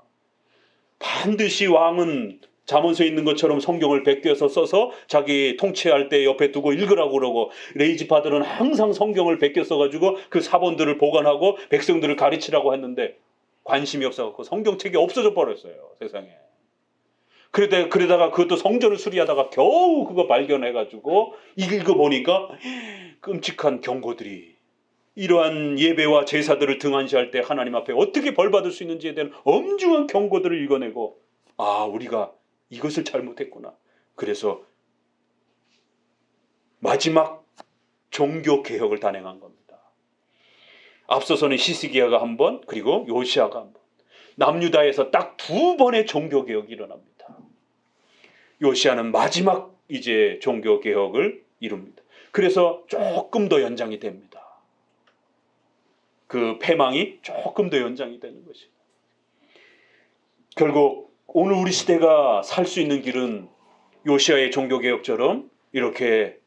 A: 반드시 왕은 잠언서에 있는 것처럼 성경을 베껴서 써서 자기 통치할 때 옆에 두고 읽으라고 그러고 레위 지파들은 항상 성경을 베껴 써가지고 그 사본들을 보관하고 백성들을 가르치라고 했는데 관심이 없어갖고 성경책이 없어져 버렸어요. 세상에. 그러다가 그것도 성전을 수리하다가 겨우 그거 발견해가지고 읽어보니까 끔찍한 경고들이, 이러한 예배와 제사들을 등한시할 때 하나님 앞에 어떻게 벌받을 수 있는지에 대한 엄중한 경고들을 읽어내고 우리가 이것을 잘못했구나. 그래서 마지막 종교개혁을 단행한 겁니다. 앞서서는 히스기야가 한 번, 그리고 요시야가 한 번. 남유다에서 딱 2번의 종교개혁이 일어납니다. 요시야는 마지막 이제 종교개혁을 이룹니다. 그래서 조금 더 연장이 됩니다. 그 패망이 조금 더 연장이 되는 것이에요. 결국 오늘 우리 시대가 살 수 있는 길은 요시야의 종교개혁처럼 이렇게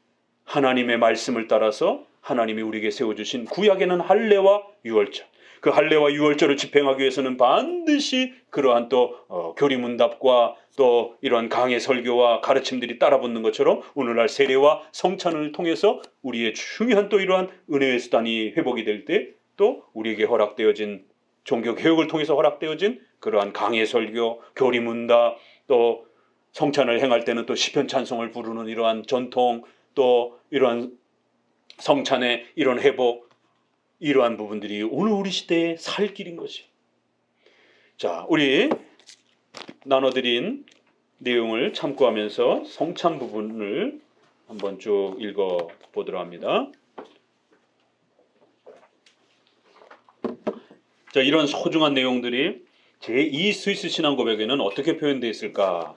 A: 하나님의 말씀을 따라서 하나님이 우리에게 세워주신 구약에는 할례와 유월절, 그 할례와 유월절을 집행하기 위해서는 반드시 그러한 또 교리문답과 또 이러한 강해 설교와 가르침들이 따라붙는 것처럼 오늘날 세례와 성찬을 통해서 우리의 중요한 또 이러한 은혜의 수단이 회복이 될 때 또 우리에게 허락되어진 종교개혁을 통해서 허락되어진 그러한 강해 설교, 교리문답, 또 성찬을 행할 때는 또 시편 찬송을 부르는 이러한 전통, 또 이러한 성찬의 이런 회복, 이러한 부분들이 오늘 우리 시대의 살 길인 것이. 자, 우리 나눠드린 내용을 참고하면서 성찬 부분을 한번 쭉 읽어보도록 합니다. 자, 이런 소중한 내용들이 제2 스위스 신앙고백에는 어떻게 표현되어 있을까?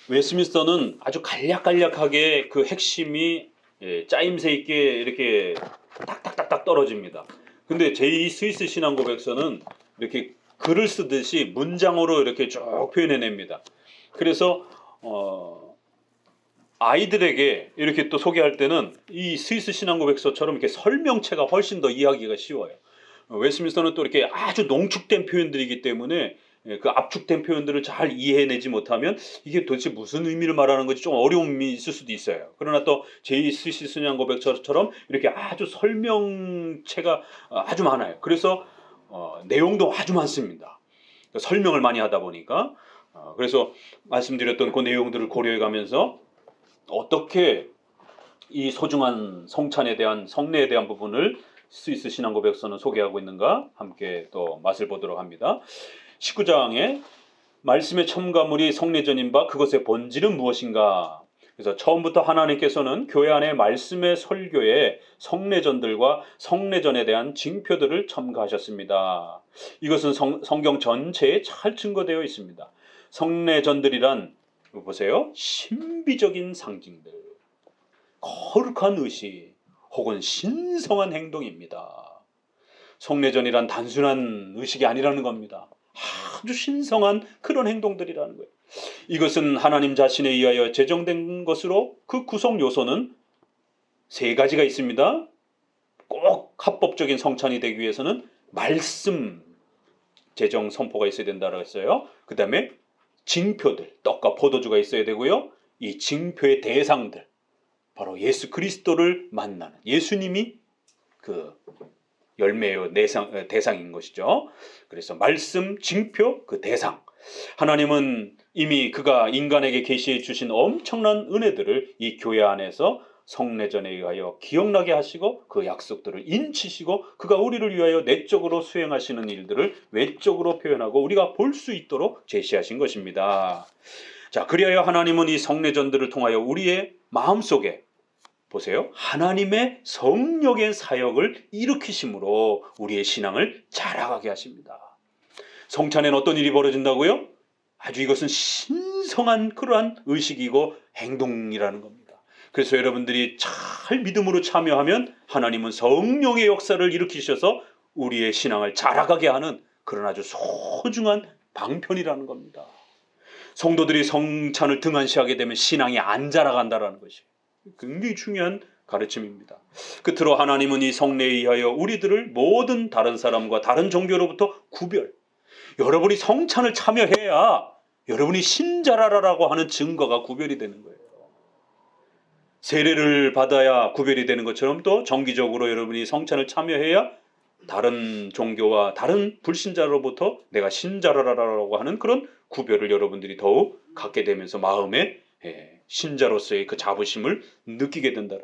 A: 웨스트민스터는 아주 간략간략하게 그 핵심이 짜임새 있게 이렇게 딱딱딱딱 떨어집니다. 근데 제2 스위스 신앙고백서는 이렇게 글을 쓰듯이 문장으로 이렇게 쭉 표현해냅니다. 그래서 아이들에게 이렇게 또 소개할 때는 이 스위스 신앙고백서처럼 이렇게 설명체가 훨씬 더 이해하기가 쉬워요. 웨스트민스터는 또 이렇게 아주 농축된 표현들이기 때문에 그 압축된 표현들을 잘 이해해내지 못하면 이게 도대체 무슨 의미를 말하는 건지 좀 어려움이 있을 수도 있어요. 그러나 또 제2스위스 신앙고백처럼 이렇게 아주 설명체가 아주 많아요. 그래서 내용도 아주 많습니다. 설명을 많이 하다 보니까 그래서 말씀드렸던 그 내용들을 고려해 가면서 어떻게 이 소중한 성찬에 대한 성례에 대한 부분을 스위스 신앙고백서는 소개하고 있는가 함께 또 맛을 보도록 합니다. 19장에 말씀의 첨가물이 성례전인 바 그것의 본질은 무엇인가. 그래서 처음부터 하나님께서는 교회 안에 말씀의 설교에 성례전들과 성례전에 대한 징표들을 첨가하셨습니다. 이것은 성경 전체에 잘 증거되어 있습니다. 성례전들이란 보세요. 신비적인 상징들, 거룩한 의식 혹은 신성한 행동입니다. 성례전이란 단순한 의식이 아니라는 겁니다. 아주 신성한 그런 행동들이라는 거예요. 이것은 하나님 자신에 의하여 제정된 것으로 그 구성 요소는 세 가지가 있습니다. 꼭 합법적인 성찬이 되기 위해서는 말씀 제정 선포가 있어야 된다고 했어요. 그 다음에 징표들, 떡과 포도주가 있어야 되고요. 이 징표의 대상들, 바로 예수 그리스도를 만나는 예수님이 그 열매의 대상인 것이죠. 그래서 말씀, 징표, 그 대상. 하나님은 이미 그가 인간에게 계시해 주신 엄청난 은혜들을 이 교회 안에서 성례전에 의하여 기억나게 하시고 그 약속들을 인치시고 그가 우리를 위하여 내적으로 수행하시는 일들을 외적으로 표현하고 우리가 볼 수 있도록 제시하신 것입니다. 자, 그리하여 하나님은 이 성례전들을 통하여 우리의 마음속에 보세요. 하나님의 성령의 사역을 일으키심으로 우리의 신앙을 자라가게 하십니다. 성찬에는 어떤 일이 벌어진다고요? 아주 이것은 신성한 그러한 의식이고 행동이라는 겁니다. 그래서 여러분들이 잘 믿음으로 참여하면 하나님은 성령의 역사를 일으키셔서 우리의 신앙을 자라가게 하는 그런 아주 소중한 방편이라는 겁니다. 성도들이 성찬을 등한시하게 되면 신앙이 안 자라간다는 것이에요. 굉장히 중요한 가르침입니다. 끝으로 하나님은 이 성례에 의하여 우리들을 모든 다른 사람과 다른 종교로부터 구별, 여러분이 성찬을 참여해야 여러분이 신자라라고 하는 증거가 구별이 되는 거예요. 세례를 받아야 구별이 되는 것처럼 또 정기적으로 여러분이 성찬을 참여해야 다른 종교와 다른 불신자로부터 내가 신자라라고 하는 그런 구별을 여러분들이 더욱 갖게 되면서 마음에 신자로서의 그 자부심을 느끼게 된다는,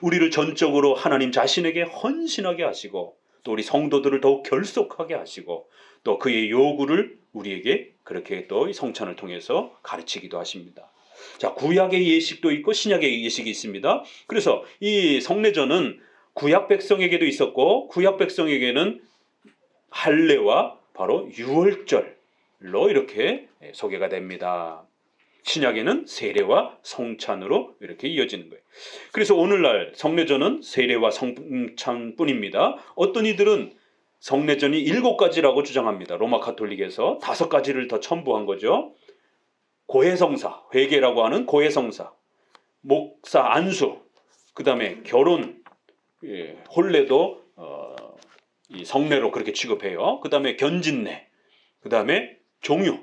A: 우리를 전적으로 하나님 자신에게 헌신하게 하시고 또 우리 성도들을 더욱 결속하게 하시고 또 그의 요구를 우리에게 그렇게 또 성찬을 통해서 가르치기도 하십니다. 자, 구약의 예식도 있고 신약의 예식이 있습니다. 그래서 이 성례전은 구약 백성에게도 있었고 구약 백성에게는 할례와 바로 유월절로 이렇게 소개가 됩니다. 신약에는 세례와 성찬으로 이렇게 이어지는 거예요. 그래서 오늘날 성례전은 세례와 성찬뿐입니다. 어떤 이들은 성례전이 7가지라고 주장합니다. 로마 가톨릭에서 5가지를 더 첨부한 거죠. 고해성사, 회개라고 하는 고해성사, 목사 안수, 그 다음에 결혼, 혼례도 이 성례로 그렇게 취급해요. 그 다음에 견진례, 그 다음에 종유,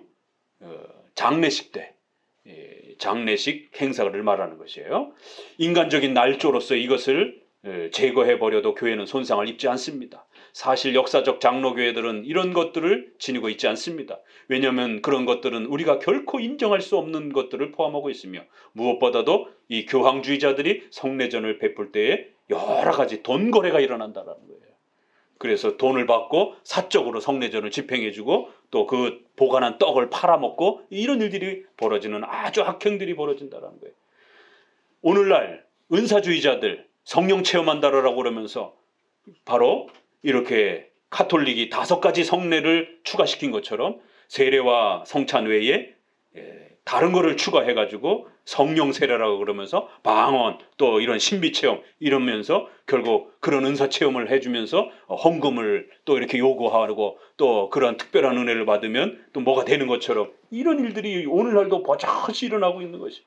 A: 장례식 때 장례식 행사를 말하는 것이에요. 인간적인 날조로서 이것을 제거해버려도 교회는 손상을 입지 않습니다. 사실 역사적 장로교회들은 이런 것들을 지니고 있지 않습니다. 왜냐하면 그런 것들은 우리가 결코 인정할 수 없는 것들을 포함하고 있으며 무엇보다도 이 교황주의자들이 성례전을 베풀 때에 여러 가지 돈 거래가 일어난다는 거예요. 그래서 돈을 받고 사적으로 성례전을 집행해주고 또 그 보관한 떡을 팔아먹고 이런 일들이 벌어지는 아주 악행들이 벌어진다는 거예요. 오늘날 은사주의자들 성령 체험한다라고 그러면서 바로 이렇게 가톨릭이 5가지 성례를 추가시킨 것처럼 세례와 성찬 외에 다른 거를 추가해가지고 성령 세례라고 그러면서 방언 또 이런 신비 체험 이러면서 결국 그런 은사 체험을 해주면서 헌금을 또 이렇게 요구하고 또 그런 특별한 은혜를 받으면 또 뭐가 되는 것처럼 이런 일들이 오늘날도 버젓이 일어나고 있는 것이.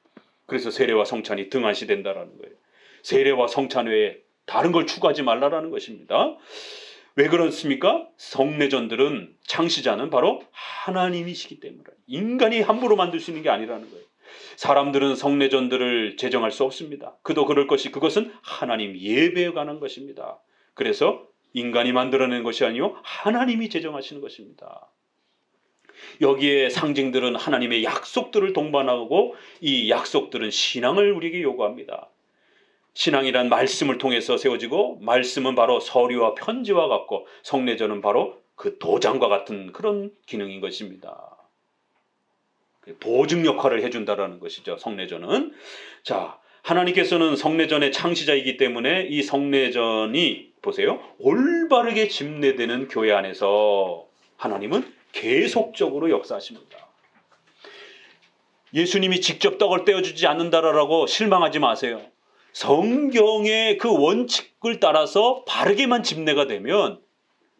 A: 그래서 세례와 성찬이 등한시된다라는 거예요. 세례와 성찬 외에 다른 걸 추가하지 말라라는 것입니다. 왜 그렇습니까? 성례전들은 창시자는 바로 하나님이시기 때문에 인간이 함부로 만들 수 있는 게 아니라는 거예요. 사람들은 성례전들을 제정할 수 없습니다. 그도 그럴 것이 그것은 하나님 예배에 관한 것입니다. 그래서 인간이 만들어낸 것이 아니요 하나님이 제정하시는 것입니다. 여기에 상징들은 하나님의 약속들을 동반하고 이 약속들은 신앙을 우리에게 요구합니다. 신앙이란 말씀을 통해서 세워지고 말씀은 바로 서류와 편지와 같고 성례전은 바로 그 도장과 같은 그런 기능인 것입니다. 보증 역할을 해준다라는 것이죠. 성례전은. 자, 하나님께서는 성례전의 창시자이기 때문에 이 성례전이 보세요. 올바르게 집례되는 교회 안에서 하나님은 계속적으로 역사하십니다. 예수님이 직접 떡을 떼어주지 않는다라고 실망하지 마세요. 성경의 그 원칙을 따라서 바르게만 집례가 되면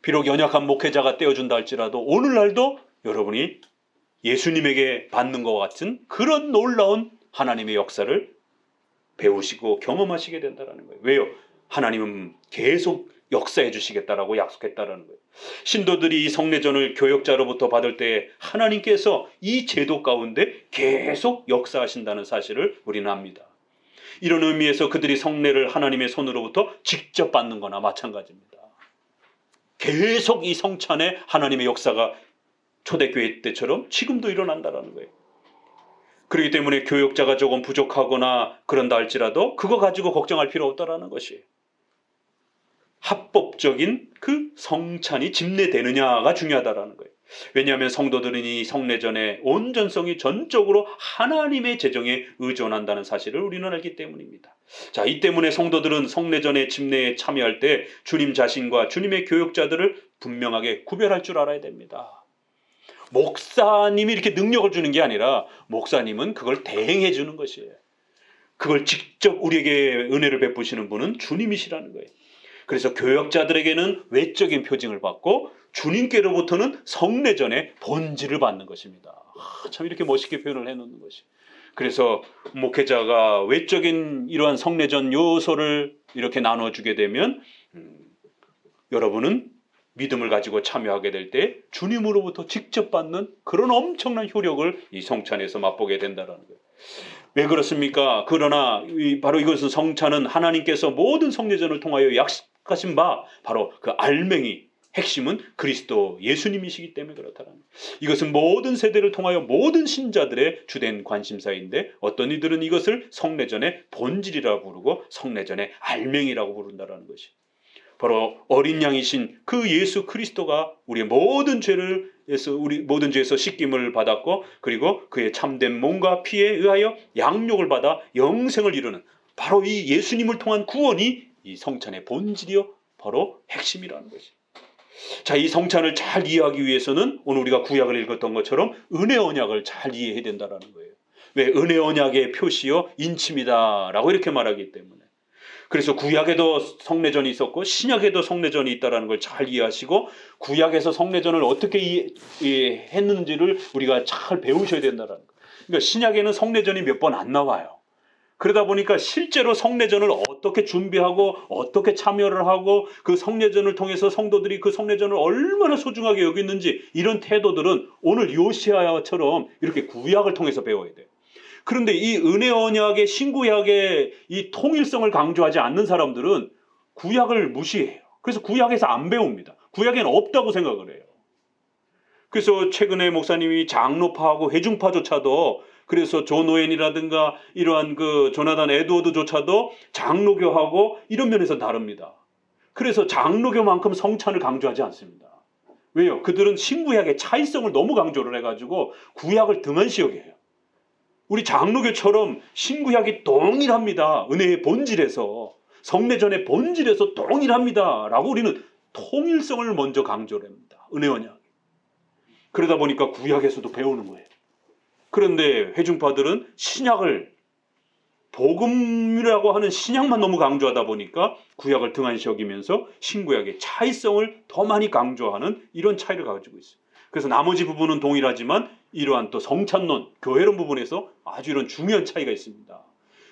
A: 비록 연약한 목회자가 떼어준다 할지라도 오늘날도 여러분이 예수님에게 받는 것과 같은 그런 놀라운 하나님의 역사를 배우시고 경험하시게 된다는 거예요. 왜요? 하나님은 계속 역사해 주시겠다라고 약속했다는 거예요. 신도들이 이 성례전을 교역자로부터 받을 때 하나님께서 이 제도 가운데 계속 역사하신다는 사실을 우리는 압니다. 이런 의미에서 그들이 성례를 하나님의 손으로부터 직접 받는 거나 마찬가지입니다. 계속 이 성찬에 하나님의 역사가 초대교회 때처럼 지금도 일어난다는 거예요. 그렇기 때문에 교역자가 조금 부족하거나 그런다 할지라도 그거 가지고 걱정할 필요 없다라는 것이 합법적인 그 성찬이 집례되느냐가 중요하다라는 거예요. 왜냐하면 성도들은 이 성례전의 온전성이 전적으로 하나님의 재정에 의존한다는 사실을 우리는 알기 때문입니다. 자, 이 때문에 성도들은 성례전의 집례에 참여할 때 주님 자신과 주님의 교역자들을 분명하게 구별할 줄 알아야 됩니다. 목사님이 이렇게 능력을 주는 게 아니라 목사님은 그걸 대행해 주는 것이에요. 그걸 직접 우리에게 은혜를 베푸시는 분은 주님이시라는 거예요. 그래서 교역자들에게는 외적인 표징을 받고 주님께로부터는 성례전의 본질을 받는 것입니다. 참 이렇게 멋있게 표현을 해놓는 것이. 그래서 목회자가 외적인 이러한 성례전 요소를 이렇게 나눠주게 되면 여러분은 믿음을 가지고 참여하게 될 때 주님으로부터 직접 받는 그런 엄청난 효력을 이 성찬에서 맛보게 된다는 거예요. 왜 그렇습니까? 그러나 바로 이것은 성찬은 하나님께서 모든 성례전을 통하여 약속하신 바 바로 그 알맹이 핵심은 그리스도 예수님이시기 때문에 그렇다는 거예요. 이것은 모든 세대를 통하여 모든 신자들의 주된 관심사인데 어떤 이들은 이것을 성례전의 본질이라고 부르고 성례전의 알맹이라고 부른다는 것이. 바로 어린 양이신 그 예수 그리스도가 우리의 모든 죄에서 씻김을 받았고 그리고 그의 참된 몸과 피에 의하여 양육을 받아 영생을 이루는 바로 이 예수님을 통한 구원이 이 성찬의 본질이요 바로 핵심이라는 것이. 자, 이 성찬을 잘 이해하기 위해서는 오늘 우리가 구약을 읽었던 것처럼 은혜 언약을 잘 이해해야 된다는 거예요. 왜? 은혜 언약의 표시요 인침이다라고 이렇게 말하기 때문에. 그래서 구약에도 성례전이 있었고 신약에도 성례전이 있다는 걸 잘 이해하시고 구약에서 성례전을 어떻게 했는지를 우리가 잘 배우셔야 된다는 거예요. 그러니까 신약에는 성례전이 몇 번 안 나와요. 그러다 보니까 실제로 성례전을 어떻게 준비하고 어떻게 참여를 하고 그 성례전을 통해서 성도들이 그 성례전을 얼마나 소중하게 여겼는지 이런 태도들은 오늘 요시아처럼 이렇게 구약을 통해서 배워야 돼요. 그런데 이 은혜 언약의 신구약의 이 통일성을 강조하지 않는 사람들은 구약을 무시해요. 그래서 구약에서 안 배웁니다. 구약에는 없다고 생각을 해요. 그래서 최근에 목사님이 장로파하고 회중파조차도 그래서 존 오웬이라든가 이러한 그 조나단 에드워드조차도 장로교하고 이런 면에서 다릅니다. 그래서 장로교만큼 성찬을 강조하지 않습니다. 왜요? 그들은 신구약의 차이성을 너무 강조를 해가지고 구약을 등한시 여겨요. 우리 장로교처럼 신구약이 동일합니다. 은혜의 본질에서 성례전의 본질에서 동일합니다. 라고 우리는 통일성을 먼저 강조를 합니다. 은혜 언약. 그러다 보니까 구약에서도 배우는 거예요. 그런데 회중파들은 신약을 복음이라고 하는 신약만 너무 강조하다 보니까 구약을 등한시 여기면서 신구약의 차이성을 더 많이 강조하는 이런 차이를 가지고 있어요. 그래서 나머지 부분은 동일하지만 이러한 또 성찬론, 교회론 부분에서 아주 이런 중요한 차이가 있습니다.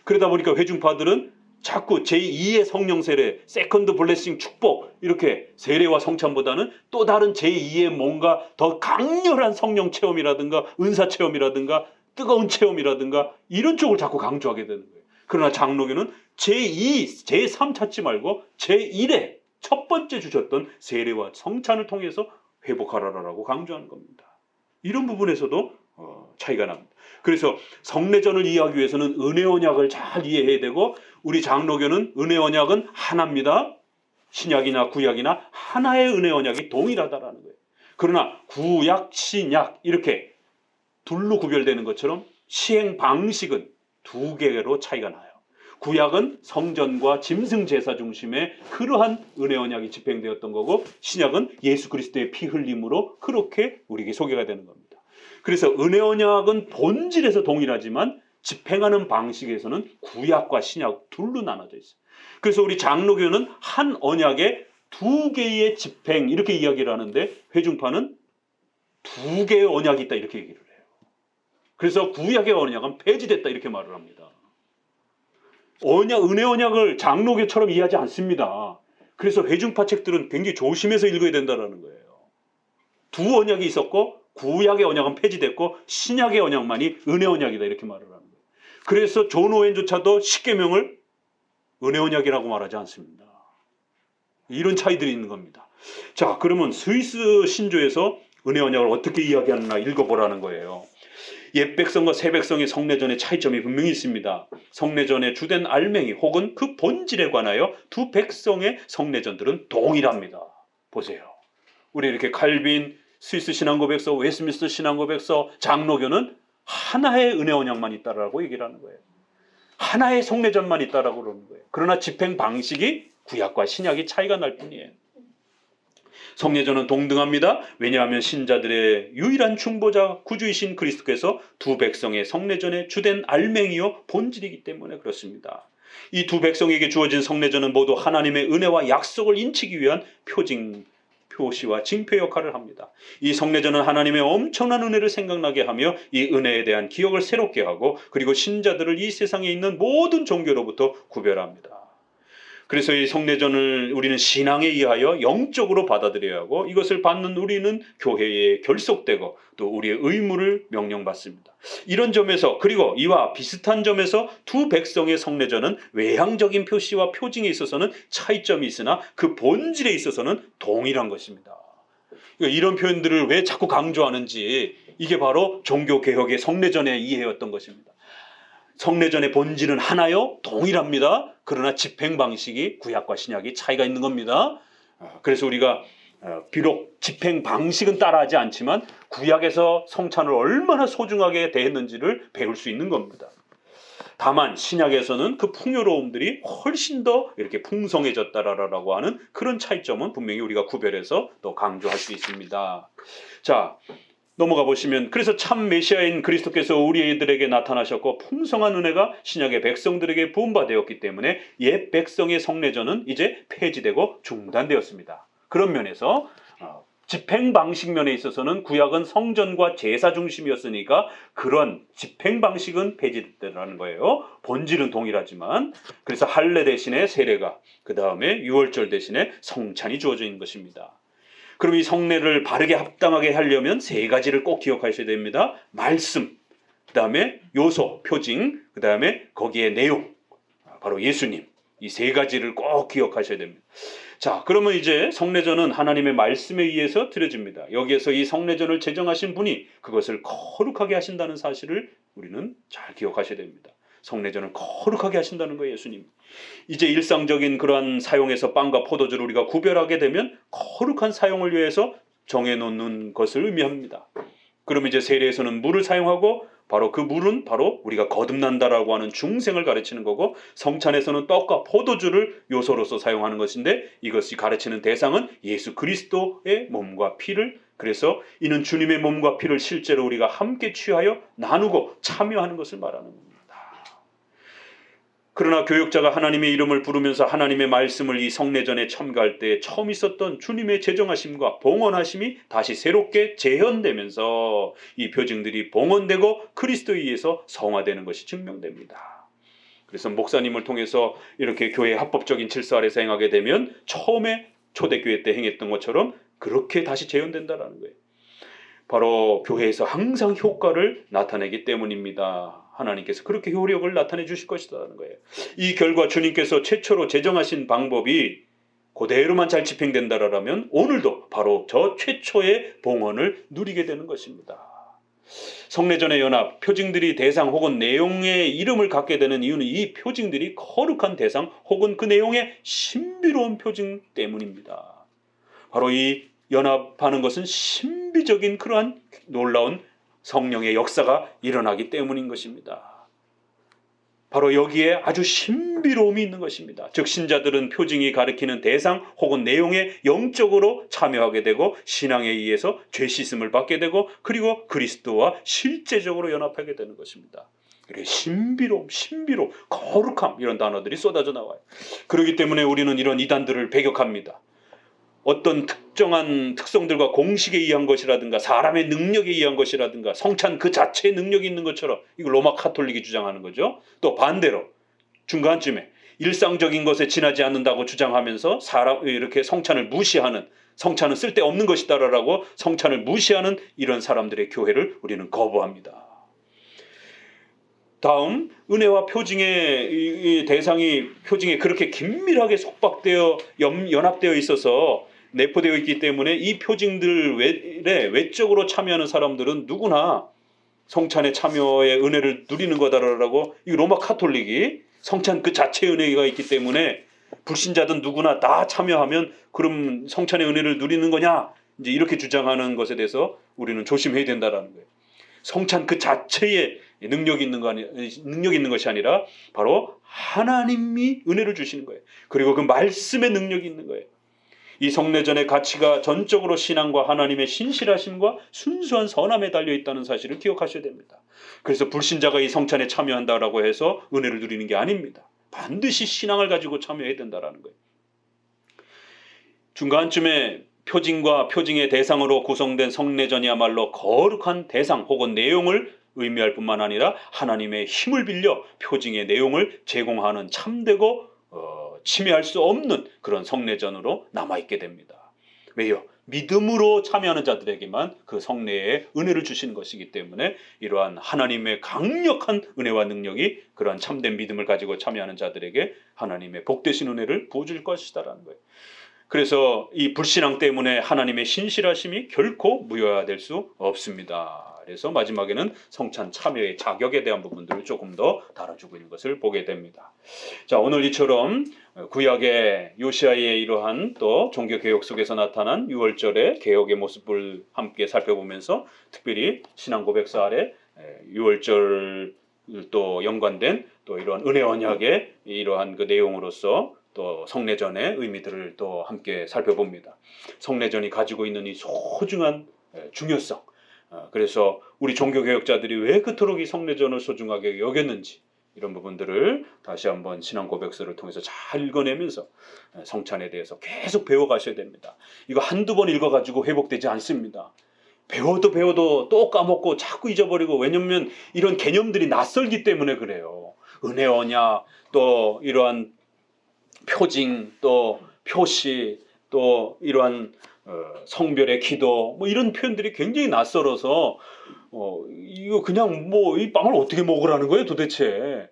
A: 그러다 보니까 회중파들은 자꾸 제2의 성령 세례, 세컨드 블레싱 축복 이렇게 세례와 성찬보다는 또 다른 제2의 뭔가 더 강렬한 성령 체험이라든가 은사 체험이라든가 뜨거운 체험이라든가 이런 쪽을 자꾸 강조하게 되는 거예요. 그러나 장로교는 제2, 제3 찾지 말고 제1의 첫 번째 주셨던 세례와 성찬을 통해서 회복하라라고 강조하는 겁니다. 이런 부분에서도 차이가 납니다. 그래서 성례전을 이해하기 위해서는 은혜 언약을 잘 이해해야 되고, 우리 장로교는 은혜 언약은 하나입니다. 신약이나 구약이나 하나의 은혜 언약이 동일하다라는 거예요. 그러나 구약, 신약 이렇게 둘로 구별되는 것처럼 시행 방식은 두 개로 차이가 나요. 구약은 성전과 짐승 제사 중심의 그러한 은혜 언약이 집행되었던 거고, 신약은 예수 그리스도의 피 흘림으로 그렇게 우리에게 소개가 되는 겁니다. 그래서 은혜 언약은 본질에서 동일하지만 집행하는 방식에서는 구약과 신약 둘로 나눠져 있어요. 그래서 우리 장로교는 한 언약에 두 개의 집행 이렇게 이야기를 하는데, 회중파는 두 개의 언약이 있다 이렇게 얘기를 해요. 그래서 구약의 언약은 폐지됐다 이렇게 말을 합니다. 은혜 언약을 장로교처럼 이해하지 않습니다. 그래서 회중파 책들은 굉장히 조심해서 읽어야 된다는 거예요. 두 언약이 있었고 구약의 언약은 폐지됐고 신약의 언약만이 은혜 언약이다 이렇게 말을 하는 거예요. 그래서 존 오웬조차도 십계명을 은혜 언약이라고 말하지 않습니다. 이런 차이들이 있는 겁니다. 자, 그러면 스위스 신조에서 은혜 언약을 어떻게 이야기하느냐 읽어보라는 거예요. 옛 백성과 새 백성의 성례전의 차이점이 분명히 있습니다. 성례전의 주된 알맹이 혹은 그 본질에 관하여 두 백성의 성례전들은 동일합니다. 보세요. 우리 이렇게 칼빈, 스위스 신앙고백서, 웨스민스터 신앙고백서, 장로교는 하나의 은혜 언약만 있다라고 얘기를 하는 거예요. 하나의 성례전만 있다라고 그러는 거예요. 그러나 집행 방식이 구약과 신약이 차이가 날 뿐이에요. 성례전은 동등합니다. 왜냐하면 신자들의 유일한 중보자 구주이신 그리스도께서 두 백성의 성례전의 주된 알맹이요 본질이기 때문에 그렇습니다. 이 두 백성에게 주어진 성례전은 모두 하나님의 은혜와 약속을 인치기 위한 표시와 징표 역할을 합니다. 이 성례전은 하나님의 엄청난 은혜를 생각나게 하며 이 은혜에 대한 기억을 새롭게 하고, 그리고 신자들을 이 세상에 있는 모든 종교로부터 구별합니다. 그래서 이 성례전을 우리는 신앙에 의하여 영적으로 받아들여야 하고, 이것을 받는 우리는 교회에 결속되고 또 우리의 의무를 명령받습니다. 이런 점에서, 그리고 이와 비슷한 점에서 두 백성의 성례전은 외향적인 표시와 표징에 있어서는 차이점이 있으나 그 본질에 있어서는 동일한 것입니다. 이런 표현들을 왜 자꾸 강조하는지, 이게 바로 종교개혁의 성례전의 이해였던 것입니다. 성례전의 본질은 하나요? 동일합니다. 그러나 집행 방식이 구약과 신약이 차이가 있는 겁니다. 그래서 우리가 비록 집행 방식은 따라하지 않지만 구약에서 성찬을 얼마나 소중하게 대했는지를 배울 수 있는 겁니다. 다만 신약에서는 그 풍요로움들이 훨씬 더 이렇게 풍성해졌다라고 하는 그런 차이점은 분명히 우리가 구별해서 또 강조할 수 있습니다. 자, 넘어가 보시면, 그래서 참 메시아인 그리스도께서 우리들에게 나타나셨고 풍성한 은혜가 신약의 백성들에게 부음받았기 때문에 옛 백성의 성례전은 이제 폐지되고 중단되었습니다. 그런 면에서 집행 방식 면에 있어서는 구약은 성전과 제사 중심이었으니까 그런 집행 방식은 폐지됐다는 거예요. 본질은 동일하지만. 그래서 할례 대신에 세례가, 그 다음에 유월절 대신에 성찬이 주어져 있는 것입니다. 그럼 이 성례를 바르게 합당하게 하려면 세 가지를 꼭 기억하셔야 됩니다. 말씀, 그 다음에 요소, 표징, 그 다음에 거기에 내용, 바로 예수님. 이 세 가지를 꼭 기억하셔야 됩니다. 자, 그러면 이제 성례전은 하나님의 말씀에 의해서 드려집니다. 여기에서 이 성례전을 제정하신 분이 그것을 거룩하게 하신다는 사실을 우리는 잘 기억하셔야 됩니다. 성례전을 거룩하게 하신다는 거예요, 예수님. 이제 일상적인 그러한 사용에서 빵과 포도주를 우리가 구별하게 되면 거룩한 사용을 위해서 정해놓는 것을 의미합니다. 그럼 이제 세례에서는 물을 사용하고, 바로 그 물은 바로 우리가 거듭난다라고 하는 중생을 가르치는 거고, 성찬에서는 떡과 포도주를 요소로서 사용하는 것인데, 이것이 가르치는 대상은 예수 그리스도의 몸과 피를, 그래서 이는 주님의 몸과 피를 실제로 우리가 함께 취하여 나누고 참여하는 것을 말하는 겁니다. 그러나 교역자가 하나님의 이름을 부르면서 하나님의 말씀을 이 성례전에 참가할 때 처음 있었던 주님의 제정하심과 봉헌하심이 다시 새롭게 재현되면서 이 표징들이 봉헌되고 그리스도에 의해서 성화되는 것이 증명됩니다. 그래서 목사님을 통해서 이렇게 교회의 합법적인 질서 아래서 행하게 되면 처음에 초대교회 때 행했던 것처럼 그렇게 다시 재현된다는 거예요. 바로 교회에서 항상 효과를 나타내기 때문입니다. 하나님께서 그렇게 효력을 나타내 주실 것이라는 거예요. 이 결과 주님께서 최초로 제정하신 방법이 그대로만 잘 집행된다라면 오늘도 바로 저 최초의 봉헌을 누리게 되는 것입니다. 성례전의 연합, 표징들이 대상 혹은 내용의 이름을 갖게 되는 이유는 이 표징들이 거룩한 대상 혹은 그 내용의 신비로운 표징 때문입니다. 바로 이 연합하는 것은 신비적인 그러한 놀라운 성령의 역사가 일어나기 때문인 것입니다. 바로 여기에 아주 신비로움이 있는 것입니다. 즉 신자들은 표징이 가리키는 대상 혹은 내용에 영적으로 참여하게 되고 신앙에 의해서 죄 씻음을 받게 되고 그리고 그리스도와 실제적으로 연합하게 되는 것입니다. 그래 신비로움, 거룩함 이런 단어들이 쏟아져 나와요. 그렇기 때문에 우리는 이런 이단들을 배격합니다. 어떤 특정한 특성들과 공식에 의한 것이라든가 사람의 능력에 의한 것이라든가 성찬 그 자체의 능력이 있는 것처럼 이거 로마 카톨릭이 주장하는 거죠. 또 반대로 중간쯤에 일상적인 것에 지나지 않는다고 주장하면서 사람 이렇게 성찬을 무시하는 성찬은 쓸데없는 것이다라고 성찬을 무시하는 이런 사람들의 교회를 우리는 거부합니다. 다음 은혜와 표징의 대상이 표징에 그렇게 긴밀하게 속박되어 연합되어 있어서 내포되어 있기 때문에 이 표징들에 외적으로 참여하는 사람들은 누구나 성찬의 참여의 은혜를 누리는 거다라고 이 로마 카톨릭이 성찬 그 자체의 은혜가 있기 때문에 불신자든 누구나 다 참여하면 그럼 성찬의 은혜를 누리는 거냐 이제 이렇게 주장하는 것에 대해서 우리는 조심해야 된다라는 거예요. 성찬 그 자체에 능력이 있는 것이 아니라 바로 하나님이 은혜를 주시는 거예요. 그리고 그 말씀의 능력이 있는 거예요. 이 성례전의 가치가 전적으로 신앙과 하나님의 신실하심과 순수한 선함에 달려있다는 사실을 기억하셔야 됩니다. 그래서 불신자가 이 성찬에 참여한다라고 해서 은혜를 누리는 게 아닙니다. 반드시 신앙을 가지고 참여해야 된다는 거예요. 중간쯤에 표징과 표징의 대상으로 구성된 성례전이야말로 거룩한 대상 혹은 내용을 의미할 뿐만 아니라 하나님의 힘을 빌려 표징의 내용을 제공하는 참되고 침해할 수 없는 그런 성례전으로 남아있게 됩니다. 왜요? 믿음으로 참여하는 자들에게만 그 성례의 은혜를 주시는 것이기 때문에 이러한 하나님의 강력한 은혜와 능력이 그러한 참된 믿음을 가지고 참여하는 자들에게 하나님의 복되신 은혜를 부어줄 것이다라는 거예요. 그래서 이 불신앙 때문에 하나님의 신실하심이 결코 무효화될 수 없습니다. 그래서 마지막에는 성찬 참여의 자격에 대한 부분들을 조금 더 다뤄주고 있는 것을 보게 됩니다. 자, 오늘 이처럼 구약의 요시아의 이러한 또 종교개혁 속에서 나타난 6월절의 개혁의 모습을 함께 살펴보면서 특별히 신앙고백서 아래 6월절 또 연관된 또 이러한 은혜 언약의 이러한 그 내용으로서 또 성례전의 의미들을 또 함께 살펴봅니다. 성례전이 가지고 있는 이 소중한 중요성, 그래서 우리 종교개혁자들이 왜 그토록 이 성례전을 소중하게 여겼는지 이런 부분들을 다시 한번 신앙고백서를 통해서 잘 읽어내면서 성찬에 대해서 계속 배워가셔야 됩니다. 이거 한두 번 읽어가지고 회복되지 않습니다. 배워도 또 까먹고 자꾸 잊어버리고, 왜냐면 이런 개념들이 낯설기 때문에 그래요. 은혜 언약, 또 이러한 표징, 또 표시, 또 이러한 성별의 기도, 뭐 이런 표현들이 굉장히 낯설어서 이거 그냥 뭐 이 빵을 어떻게 먹으라는 거예요 도대체?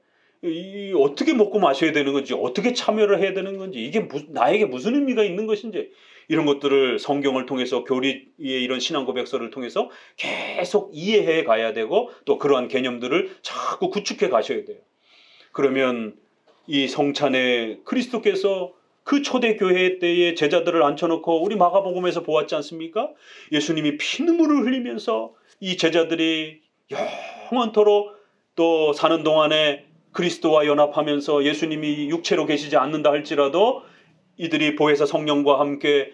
A: 어떻게 먹고 마셔야 되는 건지, 어떻게 참여를 해야 되는 건지, 이게 나에게 무슨 의미가 있는 것인지, 이런 것들을 성경을 통해서 교리의 이런 신앙고백서를 통해서 계속 이해해 가야 되고, 또 그러한 개념들을 자꾸 구축해 가셔야 돼요. 그러면 이 성찬에 그리스도께서 그 초대교회 때의 제자들을 앉혀놓고 우리 마가복음에서 보았지 않습니까? 예수님이 피눈물을 흘리면서 이 제자들이 영원토록 또 사는 동안에 그리스도와 연합하면서 예수님이 육체로 계시지 않는다 할지라도 이들이 보혜사 성령과 함께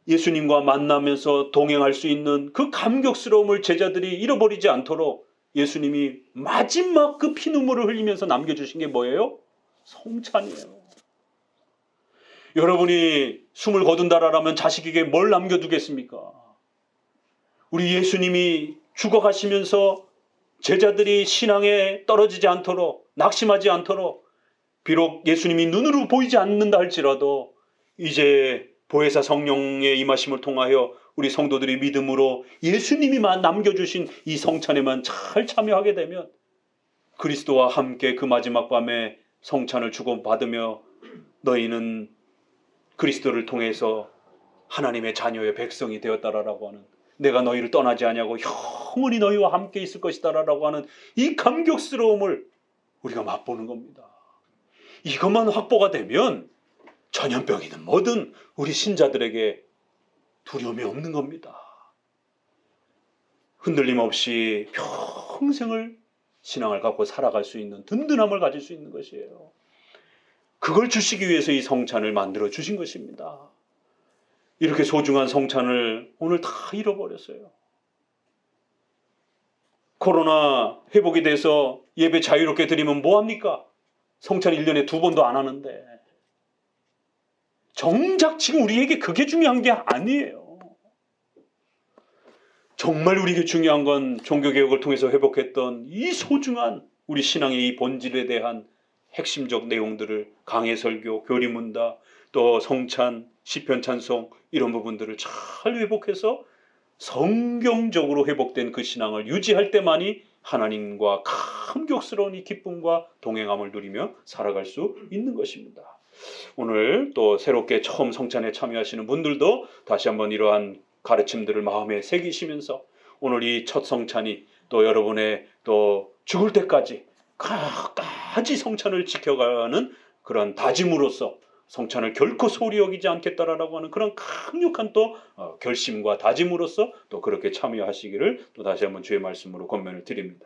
A: 예수님과 만나면서 동행할 수 있는 그 감격스러움을 제자들이 잃어버리지 않도록 예수님이 마지막 그 피눈물을 흘리면서 남겨주신 게 뭐예요? 성찬이에요. 여러분이 숨을 거둔다라면 자식에게 뭘 남겨두겠습니까? 우리 예수님이 죽어가시면서 제자들이 신앙에 떨어지지 않도록, 낙심하지 않도록, 비록 예수님이 눈으로 보이지 않는다 할지라도 이제 보혜사 성령의 임하심을 통하여 우리 성도들이 믿음으로 예수님이만 남겨주신 이 성찬에만 잘 참여하게 되면 그리스도와 함께 그 마지막 밤에 성찬을 주고받으며 너희는 그리스도를 통해서 하나님의 자녀의 백성이 되었다라고 하는 내가 너희를 떠나지 아니하고 영원히 너희와 함께 있을 것이다라고 하는 이 감격스러움을 우리가 맛보는 겁니다. 이것만 확보가 되면 전염병이든 뭐든 우리 신자들에게 두려움이 없는 겁니다. 흔들림 없이 평생을 신앙을 갖고 살아갈 수 있는 든든함을 가질 수 있는 것이에요. 그걸 주시기 위해서 이 성찬을 만들어 주신 것입니다. 이렇게 소중한 성찬을 오늘 다 잃어버렸어요. 코로나 회복이 돼서 예배 자유롭게 드리면 뭐합니까? 성찬 1년에 2번도 안 하는데. 정작 지금 우리에게 그게 중요한 게 아니에요. 정말 우리에게 중요한 건 종교개혁을 통해서 회복했던 이 소중한 우리 신앙의 이 본질에 대한 핵심적 내용들을 강해 설교, 교리문답, 또 성찬, 시편 찬송 이런 부분들을 잘 회복해서 성경적으로 회복된 그 신앙을 유지할 때만이 하나님과 감격스러운 이 기쁨과 동행함을 누리며 살아갈 수 있는 것입니다. 오늘 또 새롭게 처음 성찬에 참여하시는 분들도 다시 한번 이러한 가르침들을 마음에 새기시면서 오늘 이 첫 성찬이 또 여러분의 또 죽을 때까지 끝까지 성찬을 지켜가는 그런 다짐으로서 성찬을 결코 소홀히 여기지 않겠다라고 하는 그런 강력한 또 결심과 다짐으로서 또 그렇게 참여하시기를 또 다시 한번 주의 말씀으로 권면을 드립니다.